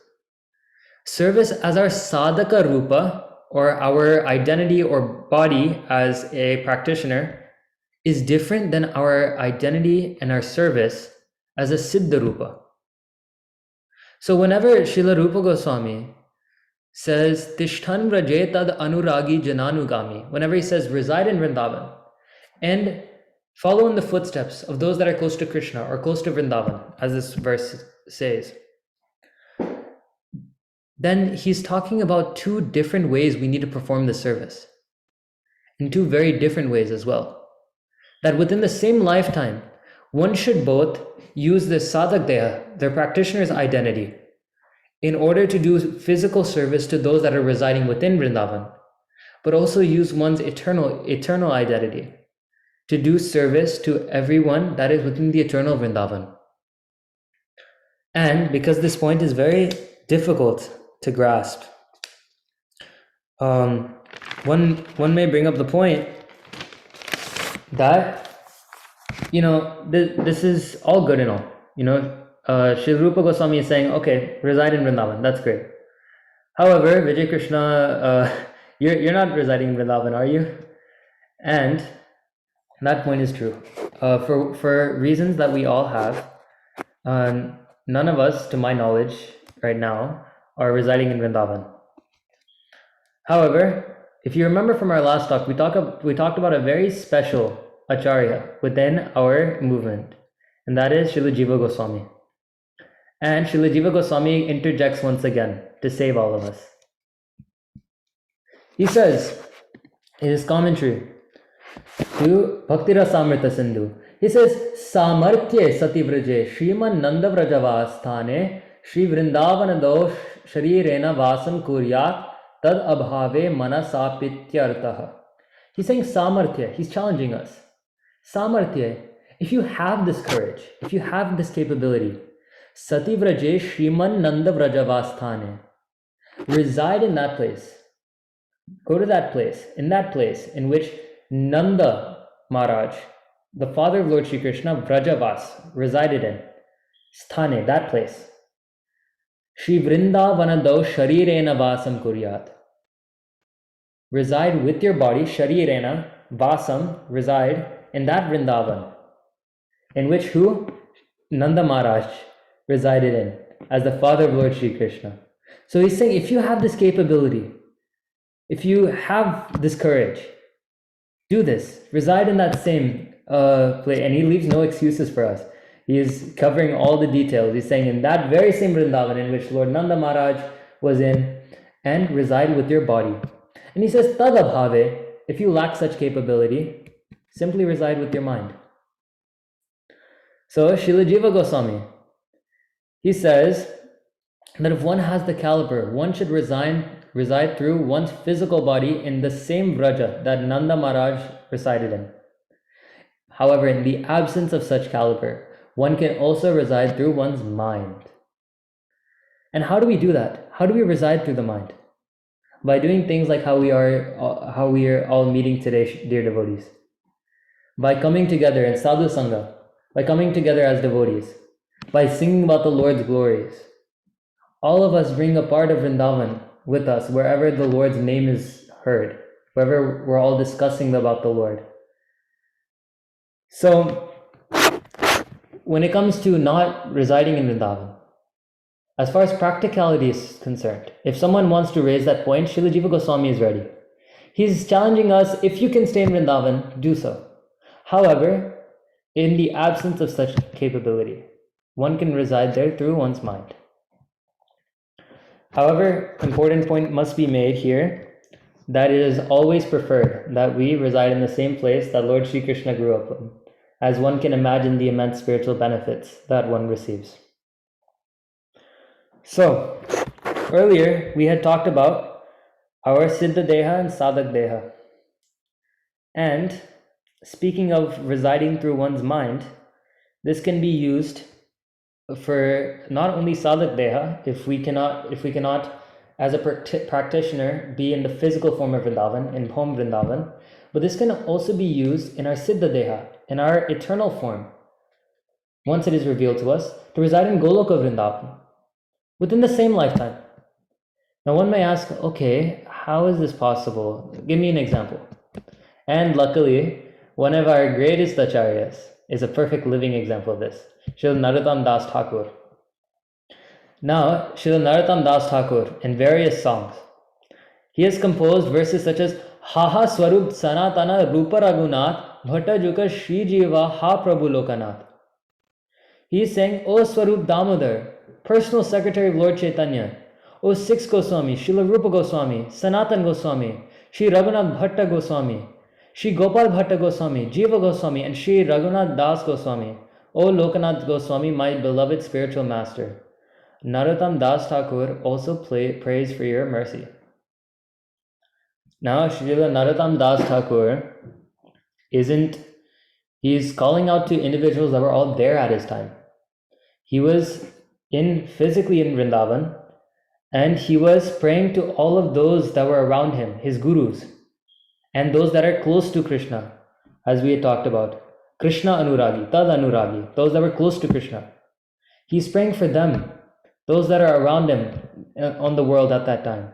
Service as our sadhaka rupa, or our identity or body as a practitioner, is different than our identity and our service as a siddha rupa. So whenever Srila Rupa Goswami says Tishthan Vrajetad Anuragi Jananugami, whenever he says reside in Vrindavan and follow in the footsteps of those that are close to Krishna or close to Vrindavan, as this verse says, then he's talking about two different ways we need to perform the service, in two very different ways as well. That within the same lifetime, one should both use the sadhak deha, their practitioner's identity, in order to do physical service to those that are residing within Vrindavan, but also use one's eternal identity to do service to everyone that is within the eternal Vrindavan. And because this point is very difficult to grasp, one may bring up the point that, this is all good and all. Srila Rupa Goswami is saying, okay, reside in Vrindavan, that's great. However, Vijay Krishna, you're not residing in Vrindavan, are you? And that point is true. For reasons that we all have, none of us, to my knowledge, right now, are residing in Vrindavan. However, if you remember from our last talk, we talked about a very special acharya within our movement, and that is Srila Jiva Goswami. And Srila Jiva Goswami interjects once again to save all of us. He says in his commentary to Bhakti Rasamrita Sindhu, he says, Samarthye Sativraje Shriman Nanda Vrajavasthane Shri Vrindavanado Sharirena Vasam Kuryat Tad Abhave Manasapityartaha. He's saying Samarthya, he's challenging us. Samarthya, if you have this courage, if you have this capability, Sativraje Shriman Nanda Vrajavasthane, reside in that place. Go to that place in which Nanda Maharaj, the father of Lord Shri Krishna, Vrajavas, resided in. Sthane, that place. Shri Vrindavanado Sharirena Vasam Kuryat. Reside with your body, Sharirena, Vasam, reside in that Vrindavan, in which who? Nanda Maharaj resided in, as the father of Lord Shri Krishna. So he's saying, if you have this capability, if you have this courage, do this. Reside in that same place. And he leaves no excuses for us. He is covering all the details. He's saying, in that very same Vrindavan in which Lord Nanda Maharaj was in, and reside with your body. And he says, Tadabhave, if you lack such capability, simply reside with your mind. So Srila Jiva Goswami, he says that if one has the caliber, one should reside through one's physical body in the same Vraja that Nanda Maharaj resided in. However, in the absence of such caliber, one can also reside through one's mind. And how do we do that? How do we reside through the mind? By doing things like how we are all meeting today, dear devotees. By coming together in sadhu sangha, by coming together as devotees, by singing about the Lord's glories. All of us bring a part of Vrindavan with us wherever the Lord's name is heard, wherever we're all discussing about the Lord. So, when it comes to not residing in Vrindavan, as far as practicality is concerned, if someone wants to raise that point, Srila Jiva Goswami is ready. He's challenging us, if you can stay in Vrindavan, do so. However, in the absence of such capability, one can reside there through one's mind. However, important point must be made here, that it is always preferred that we reside in the same place that Lord Shri Krishna grew up in, as one can imagine the immense spiritual benefits that one receives. So, earlier we had talked about our Siddha Deha and Sadhak Deha. And speaking of residing through one's mind, this can be used for not only Sadhak Deha, if we cannot as a practitioner be in the physical form of Vrindavan, in home Vrindavan, but this can also be used in our Siddha Deha, in our eternal form, once it is revealed to us, to reside in Goloka Vrindavan within the same lifetime. Now one may ask, okay, how is this possible? Give me an example. And luckily, one of our greatest acharyas is a perfect living example of this, Srila Narottam Das Thakur. Now, Srila Narottam Das Thakur, in various songs, he has composed verses such as Ha Swarup Sanatana Rupa Raghunath Bhatta Juka Shri Jiva Ha Prabhu Lokanath. He is saying, O Swarup Damodar, personal secretary of Lord Chaitanya, O Six Goswami, Srila Rupa Goswami, Sanatan Goswami, Sri Raghunath Bhatta Goswami, Sri Gopal Bhatta Goswami, Jiva Goswami, and Sri Raghunath Das Goswami, O Lokanath Goswami, my beloved spiritual master. Narottam Das Thakur also prays for your mercy. Now, Srila Narottam Das Thakur he's calling out to individuals that were all there at his time. He was physically in Vrindavan, and he was praying to all of those that were around him, his gurus, and those that are close to Krishna, as we had talked about. Krishna Anuragi, Tad Anuragi, those that were close to Krishna. He's praying for them, those that are around him on the world at that time.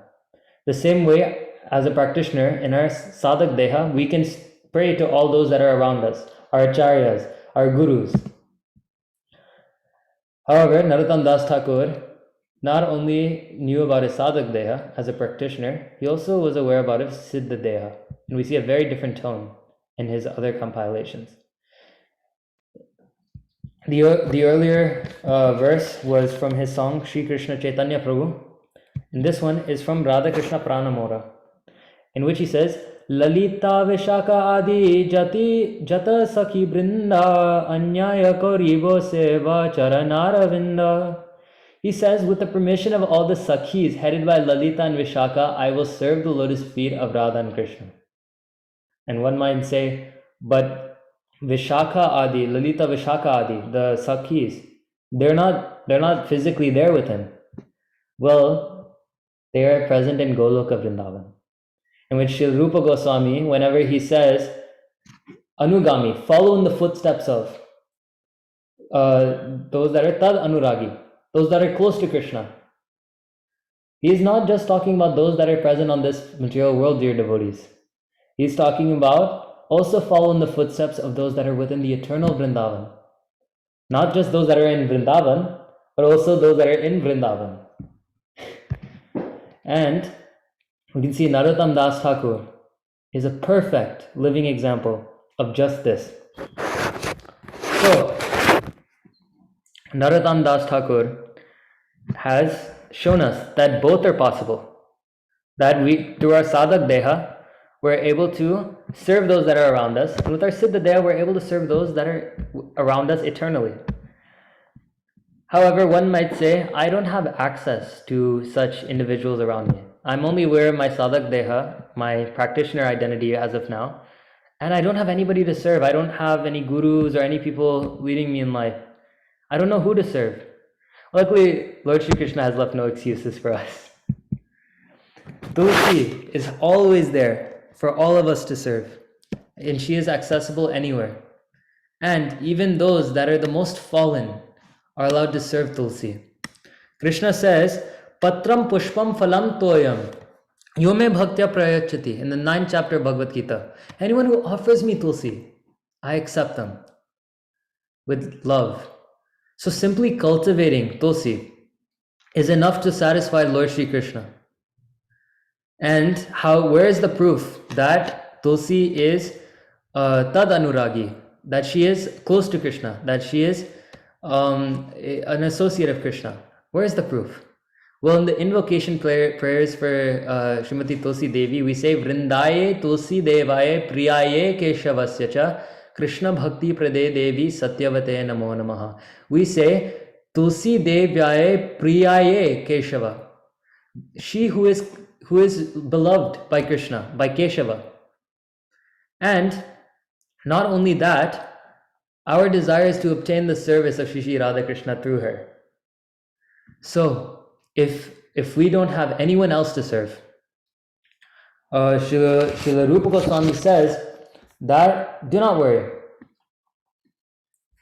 The same way, as a practitioner, in our sadhak deha, we can pray to all those that are around us, our acharyas, our gurus. However, Narottam Das Thakur not only knew about his sadhak deha as a practitioner, he also was aware about his siddha deha. And we see a very different tone in his other compilations. The earlier verse was from his song Shri Krishna Chaitanya Prabhu, and this one is from Radha Krishna Pranamora, in which he says, Lalita Vishaka Adi Jati Jata Sakhi Brinda Anyaya Koribo Seva Charanara Vinda. He says, with the permission of all the Sakhis headed by Lalita and Vishaka, I will serve the lotus feet of Radha and Krishna. And one might say, but Vishaka Adi, Lalita Vishaka Adi, the Sakhis, they're not physically there with him. Well, they are present in Goloka Vrindavan, in which Srila Rupa Goswami, whenever he says, Anugami, follow in the footsteps of those that are Tad Anuragi, those that are close to Krishna. He is not just talking about those that are present on this material world, dear devotees. He's talking about also follow in the footsteps of those that are within the eternal Vrindavan. Not just those that are in Vrindavan, but also those that are in Vrindavan. And we can see Narottam Das Thakur is a perfect living example of just this. So, Narottam Das Thakur has shown us that both are possible. That we, through our sadhak deha, we're able to serve those that are around us. And with our siddha deha, we're able to serve those that are around us eternally. However, one might say, I don't have access to such individuals around me. I'm only aware of my sadhak deha, my practitioner identity as of now, and I don't have anybody to serve. I don't have any gurus or any people leading me in life. I don't know who to serve. Luckily, Lord Shri Krishna has left no excuses for us. Tulsi is always there for all of us to serve, and she is accessible anywhere. And even those that are the most fallen are allowed to serve Tulsi. Krishna says, Patram Pushpam Phalam Toyam Yome Bhaktya Prayachati in the 9th chapter of Bhagavad Gita. Anyone who offers me Tulsi, I accept them with love. So simply cultivating Tulsi is enough to satisfy Lord Shri Krishna. And where is the proof that Tulsi is Tad Anuragi, that she is close to Krishna, that she is an associate of Krishna? Where is the proof? Well, in the invocation prayers for Srimati Tulsi Devi, we say Vrindaye Tulsi Devaye Priyaye Keshavasya Cha Krishna Bhakti Prade Devi Satyavate Namo Namaha. We say Tulsi Devyaye Priyaye Keshava. She who is beloved by Krishna, by Keshava. And not only that, our desire is to obtain the service of Shri Shri Radha Krishna through her. So, if we don't have anyone else to serve, Srila Rupa Goswami says that do not worry,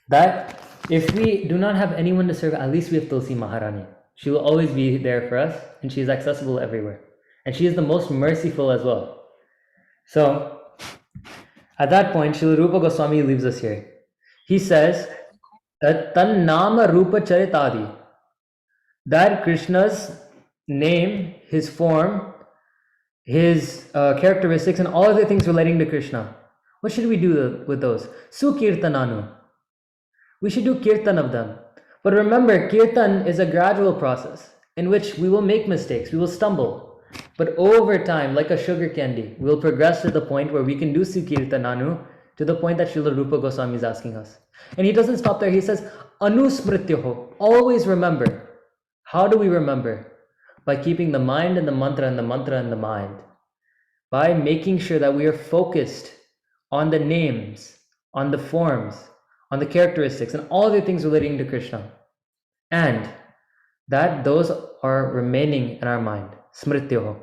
that If we do not have anyone to serve, at least we have Tulsi Maharani. She will always be there for us, and she is accessible everywhere. And she is the most merciful as well. So, at that point, Srila Rupa Goswami leaves us here. He says that Tan Nama Rupa Charitadi, that Krishna's name, his form, his characteristics, and all other things relating to Krishna. What should we do with those? Sukirtananu. We should do kirtan of them. But remember, kirtan is a gradual process in which we will make mistakes, we will stumble. But over time, like a sugar candy, we'll progress to the point where we can do Sukirtananu, to the point that Srila Rupa Goswami is asking us. And he doesn't stop there. He says, Anusmrityoho, always remember. How do we remember? By keeping the mind and the mantra and the mantra and the mind. By making sure that we are focused on the names, on the forms, on the characteristics, and all the things relating to Krishna. And that those are remaining in our mind. Smrityoho.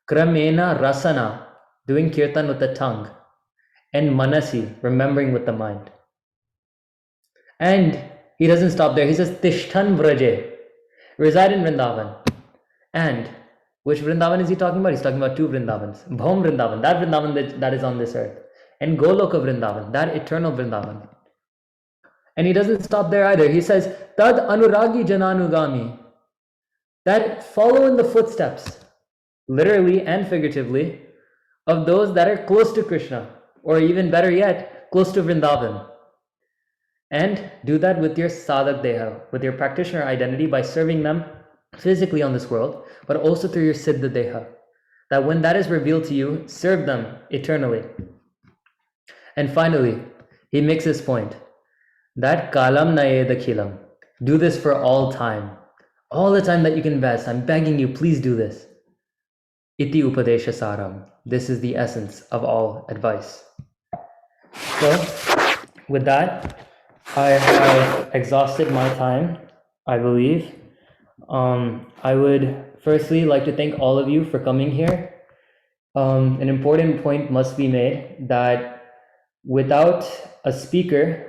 Kramena rasana, doing kirtan with the tongue. And manasi, remembering with the mind. And he doesn't stop there. He says, Tishtan Vraje, reside in Vrindavan. And which Vrindavan is he talking about? He's talking about two Vrindavans. Bhaum Vrindavan, that Vrindavan that is on this earth. And Goloka Vrindavan, that eternal Vrindavan. And he doesn't stop there either. He says, Tad Anuragi Jananugami, that follow in the footsteps, literally and figuratively, of those that are close to Krishna, or even better yet, close to Vrindavan. And do that with your sadhak deha, with your practitioner identity, by serving them physically on this world, but also through your siddha deha. That when that is revealed to you, serve them eternally. And finally, he makes his point that kalam naye dakhilam, do this for all time. All the time that you can invest, I'm begging you, please do this. Iti upadesha saram, this is the essence of all advice. So, with that, I have exhausted my time, I believe. I would firstly like to thank all of you for coming here. An important point must be made that without a speaker,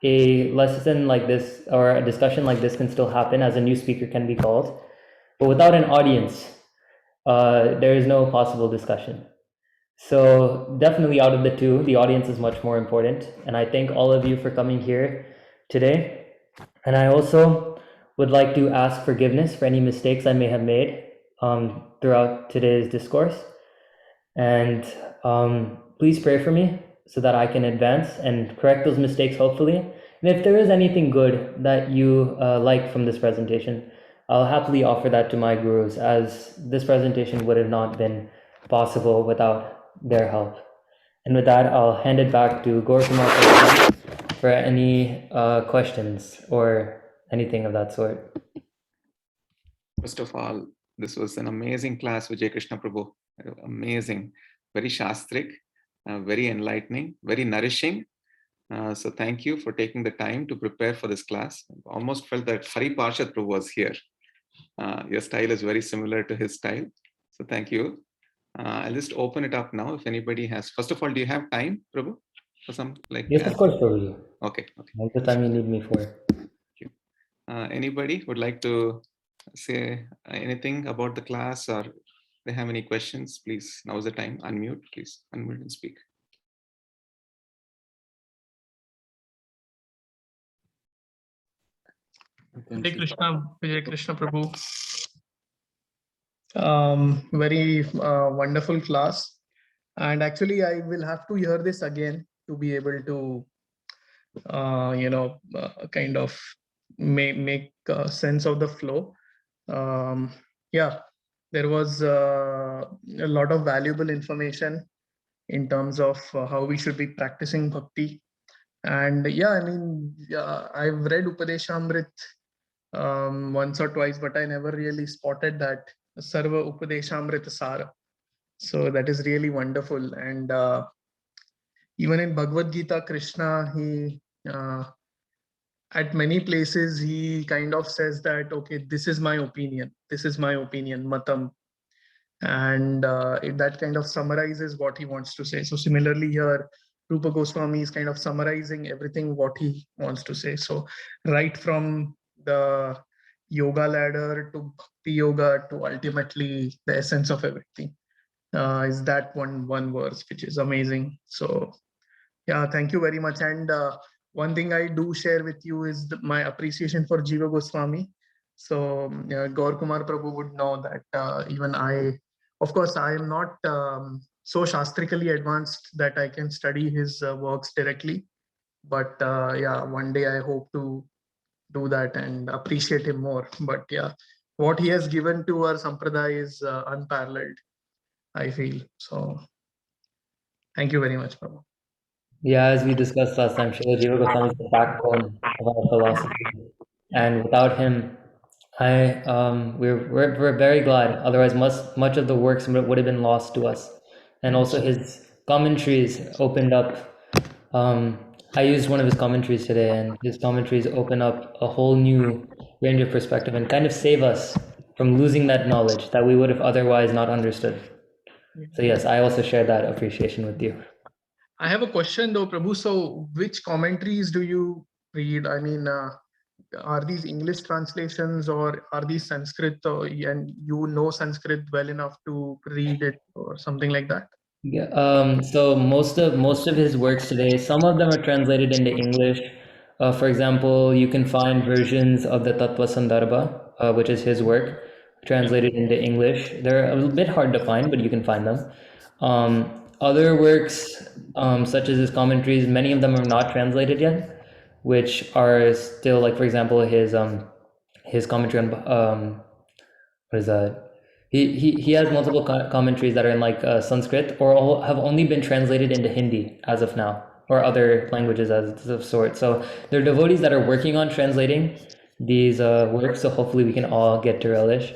a lesson like this or a discussion like this can still happen, as a new speaker can be called. But without an audience, there is no possible discussion. So definitely out of the two, the audience is much more important. And I thank all of you for coming here today. And I also would like to ask forgiveness for any mistakes I may have made throughout today's discourse. And please pray for me so that I can advance and correct those mistakes, hopefully. And if there is anything good that you like from this presentation, I'll happily offer that to my gurus, as this presentation would have not been possible without their help. And with that, I'll hand it back to Gaurakumar for any questions or anything of that sort. First of all, this was an amazing class, Vijay Krishna Prabhu. Amazing, very shastrik, very enlightening, very nourishing. So thank you for taking the time to prepare for this class. I almost felt that Hari Parshad Prabhu was here. Your style is very similar to his style. So thank you. I'll just open it up now if anybody has. First of all, do you have time, Prabhu? For some like Yes, of course, Prabhu. Okay. All the time you need me for. Thank you. Anybody would like to say anything about the class, or they have any questions? Please, now is the time. Unmute, please. Unmute and speak. Hare Krishna, Vijay Krishna Prabhu. Very wonderful class. And actually, I will have to hear this again to be able to, kind of make sense of the flow. Yeah, there was a lot of valuable information in terms of how we should be practicing bhakti. And yeah, I mean, I've read Upadeshamrit once or twice, but I never really spotted that Sarva Upadeshamrita Sara. So that is really wonderful. And even in Bhagavad Gita, Krishna, he at many places, he kind of says that, okay, this is my opinion. This is my opinion, matam. And that kind of summarizes what he wants to say. So similarly here, Rupa Goswami is kind of summarizing everything what he wants to say. So right from the yoga ladder to bhakti yoga to ultimately the essence of everything is that one verse, which is amazing. So yeah, thank you very much. And one thing I do share with you is my appreciation for Jiva Goswami. So Gaur Kumar Prabhu would know that even I, of course, I am not so shastrically advanced that I can study his works directly. But yeah, one day I hope to do that and appreciate him more. But yeah, what he has given to our sampradaya is unparalleled, I feel. So thank you very much, Prabhu. Yeah, as we discussed last time, Srila Jiva Goswami is the backbone of our philosophy. And without him, we're very glad. Otherwise, much of the works would have been lost to us. And also his commentaries opened up. I used one of his commentaries today, and his commentaries open up a whole new range of perspective and kind of save us from losing that knowledge that we would have otherwise not understood. So yes, I also share that appreciation with you. I have a question though, Prabhu. So which commentaries do you read? I mean, are these English translations or are these Sanskrit, and you know Sanskrit well enough to read it or something like that? Yeah, so most of his works today, some of them are translated into English. For example, you can find versions of the Tattva Sandarbha, which is his work, translated into English. They're a bit hard to find, but you can find them. Other works, such as his commentaries, many of them are not translated yet, which are still like, for example, his commentary on what is that? He has multiple commentaries that are in like Sanskrit or have only been translated into Hindi as of now, or other languages as of sort. So there are devotees that are working on translating these works. So hopefully we can all get to relish.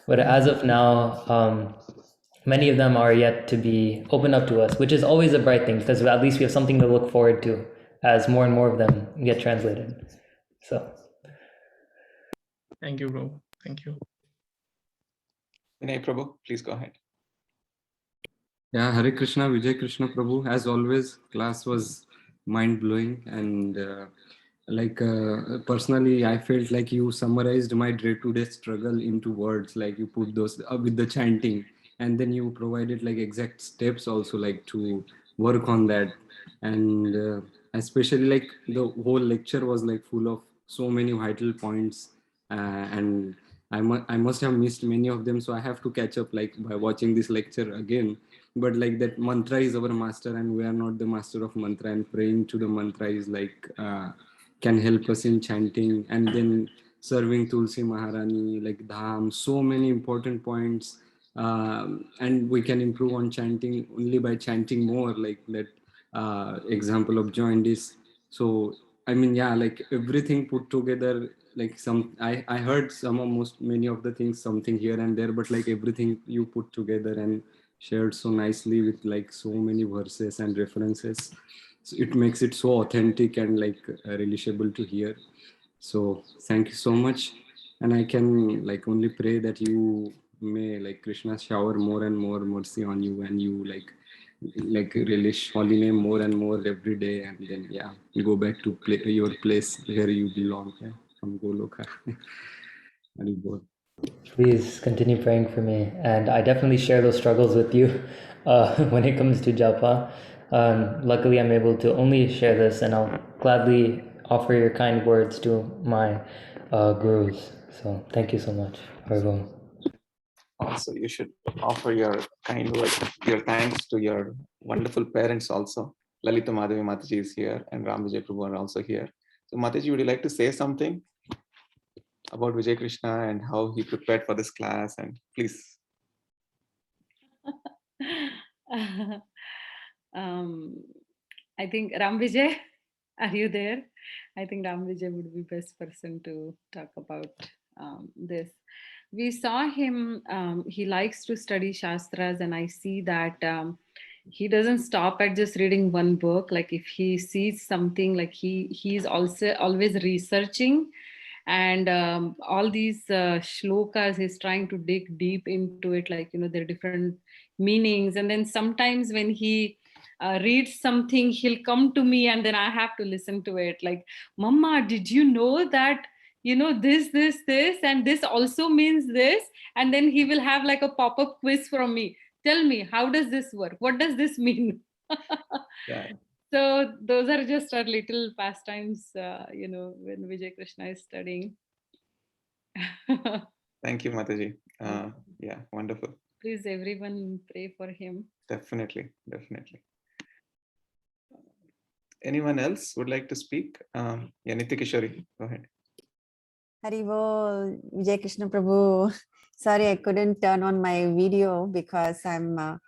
But as of now, many of them are yet to be opened up to us, which is always a bright thing because at least we have something to look forward to as more and more of them get translated. So Thank you, bro. Thank you. Vinay Prabhu, please go ahead. Yeah, Hare Krishna, Vijay Krishna Prabhu. As always, class was mind blowing, and personally, I felt like you summarized my day-to-day struggle into words. Like you put those with the chanting, and then you provided like exact steps also, like to work on that. And especially like the whole lecture was like full of so many vital points, and I must have missed many of them, so I have to catch up like by watching this lecture again. But like that mantra is our master and we are not the master of mantra, and praying to the mantra is like can help us in chanting, and then serving Tulsi Maharani, like dham, so many important points. And we can improve on chanting only by chanting more, like that example of jaundice. So I mean, yeah, like everything put together, like I heard some of most many of the things, something here and there, but like everything you put together and shared so nicely with like so many verses and references, so it makes it so authentic and like relishable to hear. So thank you so much, and I can like only pray that you may like Krishna shower more and more mercy on you, and you like relish holy name more and more every day, and then yeah, go back to your place where you belong, yeah, from Goloka. Haribol. please continue praying for me. And I definitely share those struggles with you when it comes to japa. Luckily, I'm able to only share this, and I'll gladly offer your kind words to my gurus. So thank you so much, Haribol. Also, you should offer your kind words, your thanks to your wonderful parents also. Lalita Madhavi Mataji is here and Ram Vijay Prabhu are also here. So Mataji, would you like to say something about Vijay Krishna and how he prepared for this class? And please. I think Ram Vijay, are you there? I think Ram Vijay would be best person to talk about this. We saw him, he likes to study Shastras, and I see that he doesn't stop at just reading one book. Like if he sees something, like he's also always researching, and all these shlokas, he's trying to dig deep into it, like, you know, there are different meanings. And then sometimes when he reads something, he'll come to me and then I have to listen to it. Like, Mama, did you know that, this, and this also means this? And then he will have like a pop-up quiz from me. Tell me, how does this work? What does this mean? Yeah. So those are just our little pastimes, when Vijay Krishna is studying. Thank you, Mataji. Yeah, wonderful. Please, everyone, pray for him. Definitely. Anyone else would like to speak? Yeah, Nitya Kishori, go ahead. Hari Bol, Vijay Krishna Prabhu. Sorry, I couldn't turn on my video because I'm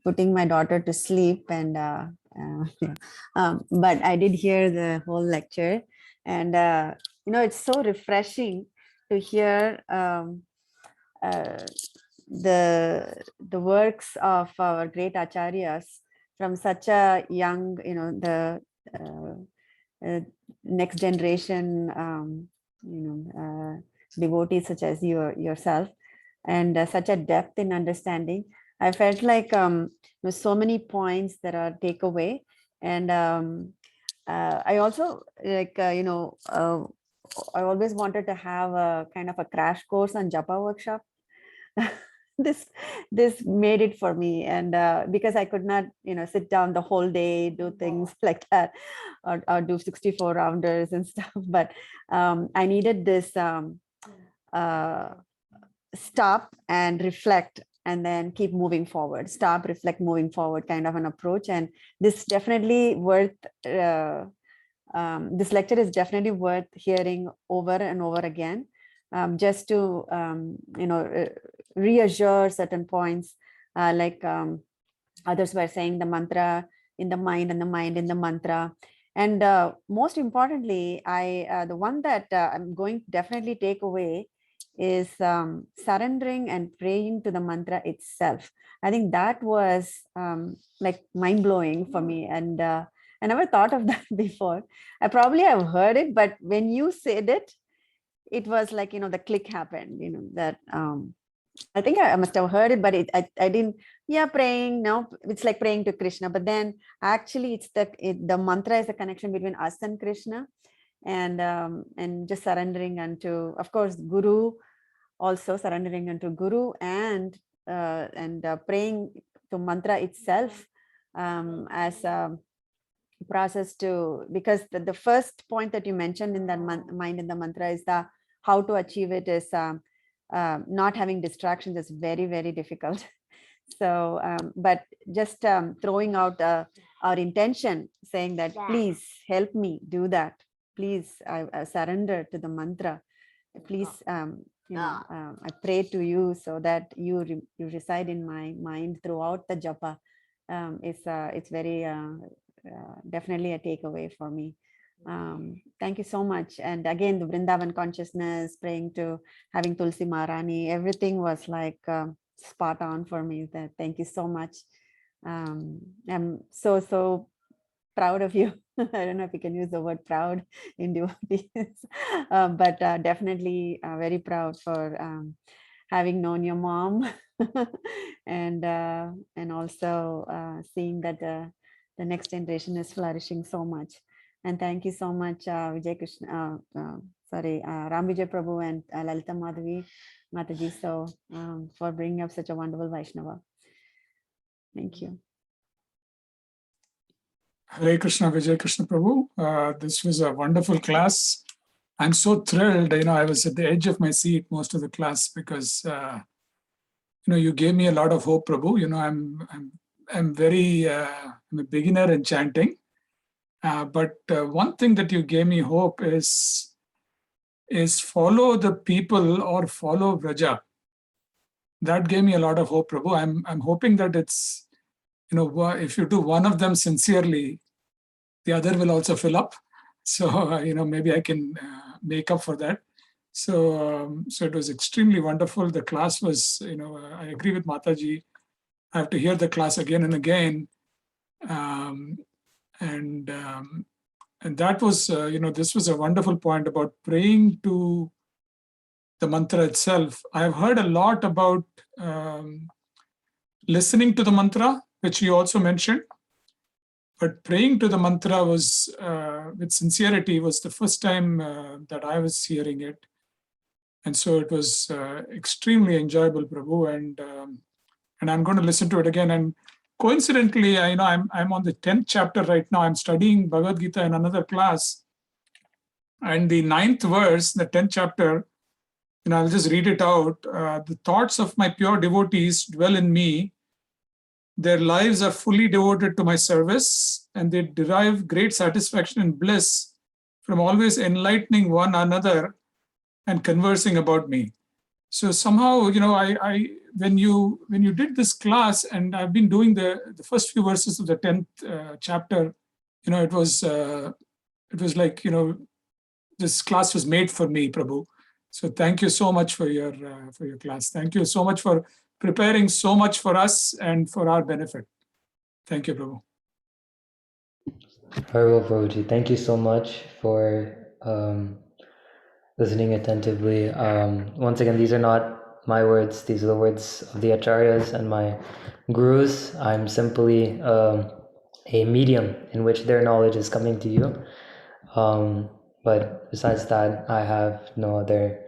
putting my daughter to sleep, and but I did hear the whole lecture, and it's so refreshing to hear the works of our great acharyas from such a young, the next generation, devotees such as yourself, and such a depth in understanding. I felt like there's so many points that are takeaway, and I also like I always wanted to have a kind of a crash course on Japa workshop. this made it for me, and because I could not sit down the whole day, do things like that, or do 64 rounders and stuff, but I needed this stop and reflect and then keep moving forward, stop, reflect, moving forward kind of an approach. And this definitely worth this lecture is definitely worth hearing over and over again, just to reassure certain points, like others were saying, the mantra in the mind and the mind in the mantra. And most importantly, the one that I'm going to definitely take away is surrendering and praying to the mantra itself. I think that was like mind-blowing for me, and I never thought of that before. I probably have heard it, but when you said it, it was like, the click happened, that I think I must have heard it, but I didn't. Yeah, praying. No, it's like praying to Krishna. But then actually, it's the mantra is the connection between us and Krishna, and just surrendering unto, of course, Guru, also surrendering unto Guru, and praying to mantra itself as a process to, because the first point that you mentioned in that mind in the mantra is the how to achieve it is not having distractions is very, very difficult. So, but just throwing out our intention, saying that, please help me do that. Please, I surrender to the mantra. Please, I pray to you so that you reside in my mind throughout the japa. It's very definitely a takeaway for me. Thank you so much. And again, the Vrindavan consciousness, praying to having Tulsi Maharani, everything was like spot on for me. Thank you so much. I'm so proud of you. I don't know if you can use the word proud in devotees, but definitely very proud for having known your mom, and also seeing that the next generation is flourishing so much. And thank you so much, Vijay Krishna, Ram Vijay Prabhu and Lalita Madhavi Mataji, so for bringing up such a wonderful Vaishnava. Thank you. Hare Krishna, Vijay Krishna Prabhu. This was a wonderful class. I'm so thrilled. I was at the edge of my seat most of the class because you gave me a lot of hope, Prabhu. I'm very I'm a beginner in chanting, but one thing that you gave me hope is follow the people or follow Vraja. That gave me a lot of hope, Prabhu. I'm hoping that it's if you do one of them sincerely, the other will also fill up. So, maybe I can make up for that. So it was extremely wonderful. The class was, I agree with Mataji. I have to hear the class again and again. And that was, this was a wonderful point about praying to the mantra itself. I've heard a lot about listening to the mantra which you also mentioned. But praying to the mantra was with sincerity was the first time that I was hearing it. And so it was extremely enjoyable, Prabhu. And I'm going to listen to it again. And coincidentally, I'm on the 10th chapter right now. I'm studying Bhagavad Gita in another class. And the 9th verse, the 10th chapter, I'll just read it out. The thoughts of my pure devotees dwell in me. Their lives are fully devoted to my service, and they derive great satisfaction and bliss from always enlightening one another and conversing about me. So somehow, I when you did this class, and I've been doing the first few verses of the 10th chapter, it was like, this class was made for me, Prabhu. So thank you so much for your class. Thank you so much for preparing so much for us and for our benefit. Thank you, Prabhu. Very well, Prabhuji. Thank you so much for listening attentively. Once again, these are not my words. These are the words of the acharyas and my gurus. I'm simply a medium in which their knowledge is coming to you. But besides that, I have no other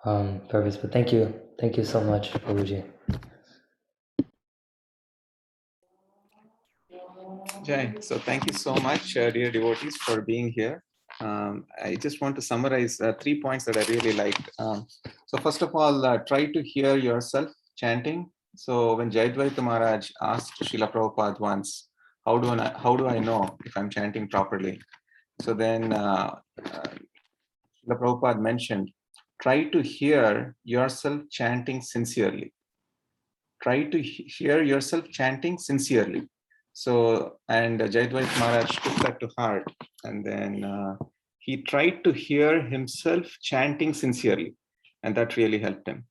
purpose. But thank you so much, Prabhuji. Jai, so thank you so much, dear devotees, for being here. I just want to summarize 3 points that I really liked. So first of all, try to hear yourself chanting. So when Jayadvaita Maharaj asked Srila Prabhupada once, how do I know if I'm chanting properly? So then Srila Prabhupada mentioned, try to hear yourself chanting sincerely. Try to hear yourself chanting sincerely. So, and Jayadvaita Maharaj took that to heart, and then he tried to hear himself chanting sincerely, and that really helped him.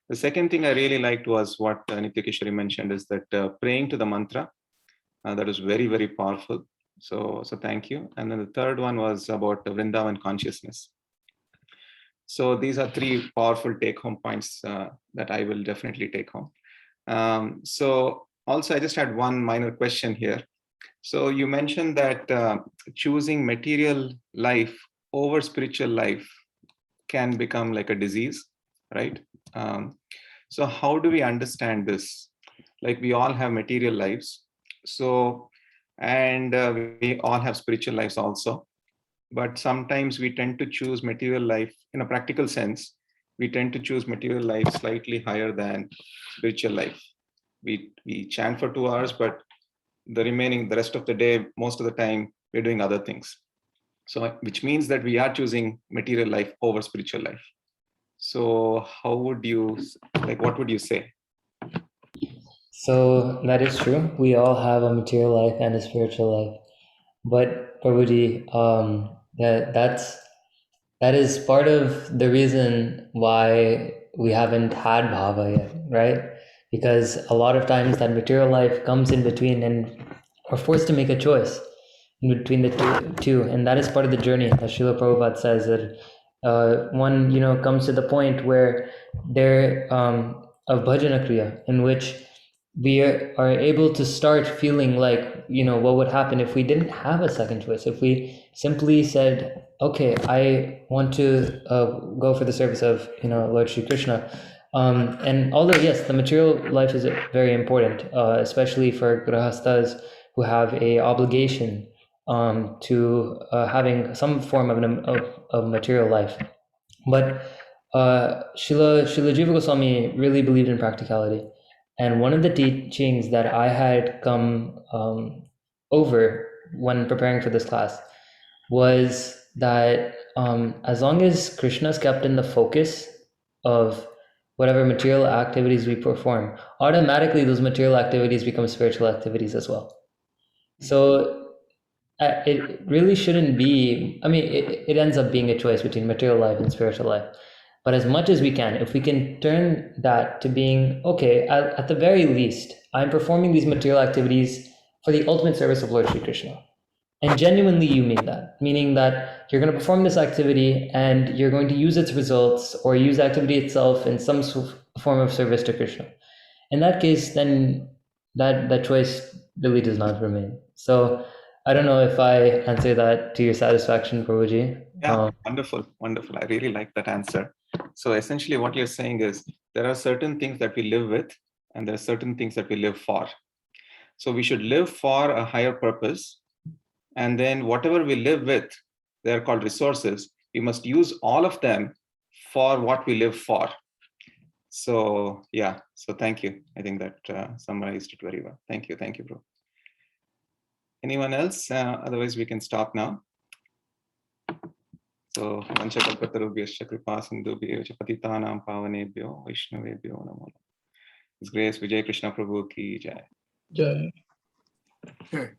The second thing I really liked was what Nitya Kishori mentioned, is that praying to the mantra, that was very, very powerful. So thank you. And then the third one was about Vrindavan consciousness. So these are 3 powerful take-home points that I will definitely take home. So also, I just had one minor question here. So you mentioned that choosing material life over spiritual life can become like a disease, right? So how do we understand this? Like, we all have material lives. So, and we all have spiritual lives also. But sometimes we tend to choose material life in a practical sense. We tend to choose material life slightly higher than spiritual life. We chant for 2 hours, but the rest of the day, most of the time, we're doing other things. So, which means that we are choosing material life over spiritual life. So how would you, what would you say? So that is true. We all have a material life and a spiritual life. But Prabhuji, that is part of the reason why we haven't had bhava yet, right? Because a lot of times that material life comes in between, and we're forced to make a choice in between the two. And that is part of the journey. As Srila Prabhupada says, that one, comes to the point where they're of bhajana kriya, in which we are able to start feeling like, what would happen if we didn't have a second choice, if we simply said, okay, I want to go for the service of, Lord Shri Krishna. And although, yes, the material life is very important, especially for grahastas who have a obligation to having some form of material life. But Srila Jiva Goswami really believed in practicality. And one of the teachings that I had come over when preparing for this class was that as long as Krishna is kept in the focus of whatever material activities we perform, automatically those material activities become spiritual activities as well. So it really shouldn't be, it ends up being a choice between material life and spiritual life. But as much as we can, if we can turn that to being, okay, at the very least, I'm performing these material activities for the ultimate service of Lord Shri Krishna. And genuinely you mean that, meaning that you're going to perform this activity and you're going to use its results or use the activity itself in some form of service to Krishna. In that case, then that choice really does not remain. So I don't know if I answer that to your satisfaction, Prabhuji. Yeah, wonderful, wonderful. I really like that answer. So essentially what you're saying is there are certain things that we live with and there are certain things that we live for. So we should live for a higher purpose. And then whatever we live with, they're called resources. We must use all of them for what we live for. So yeah, so thank you. I think that summarized it very well. Thank you, bro. Anyone else? Otherwise we can stop now. So Vanchakalpatarubhyascha kripa sindhubhyo patitanam pavanebhyo vaishnavebhyo namo. His Grace Vijay Krishna Prabhu ki jai. Jai. Okay.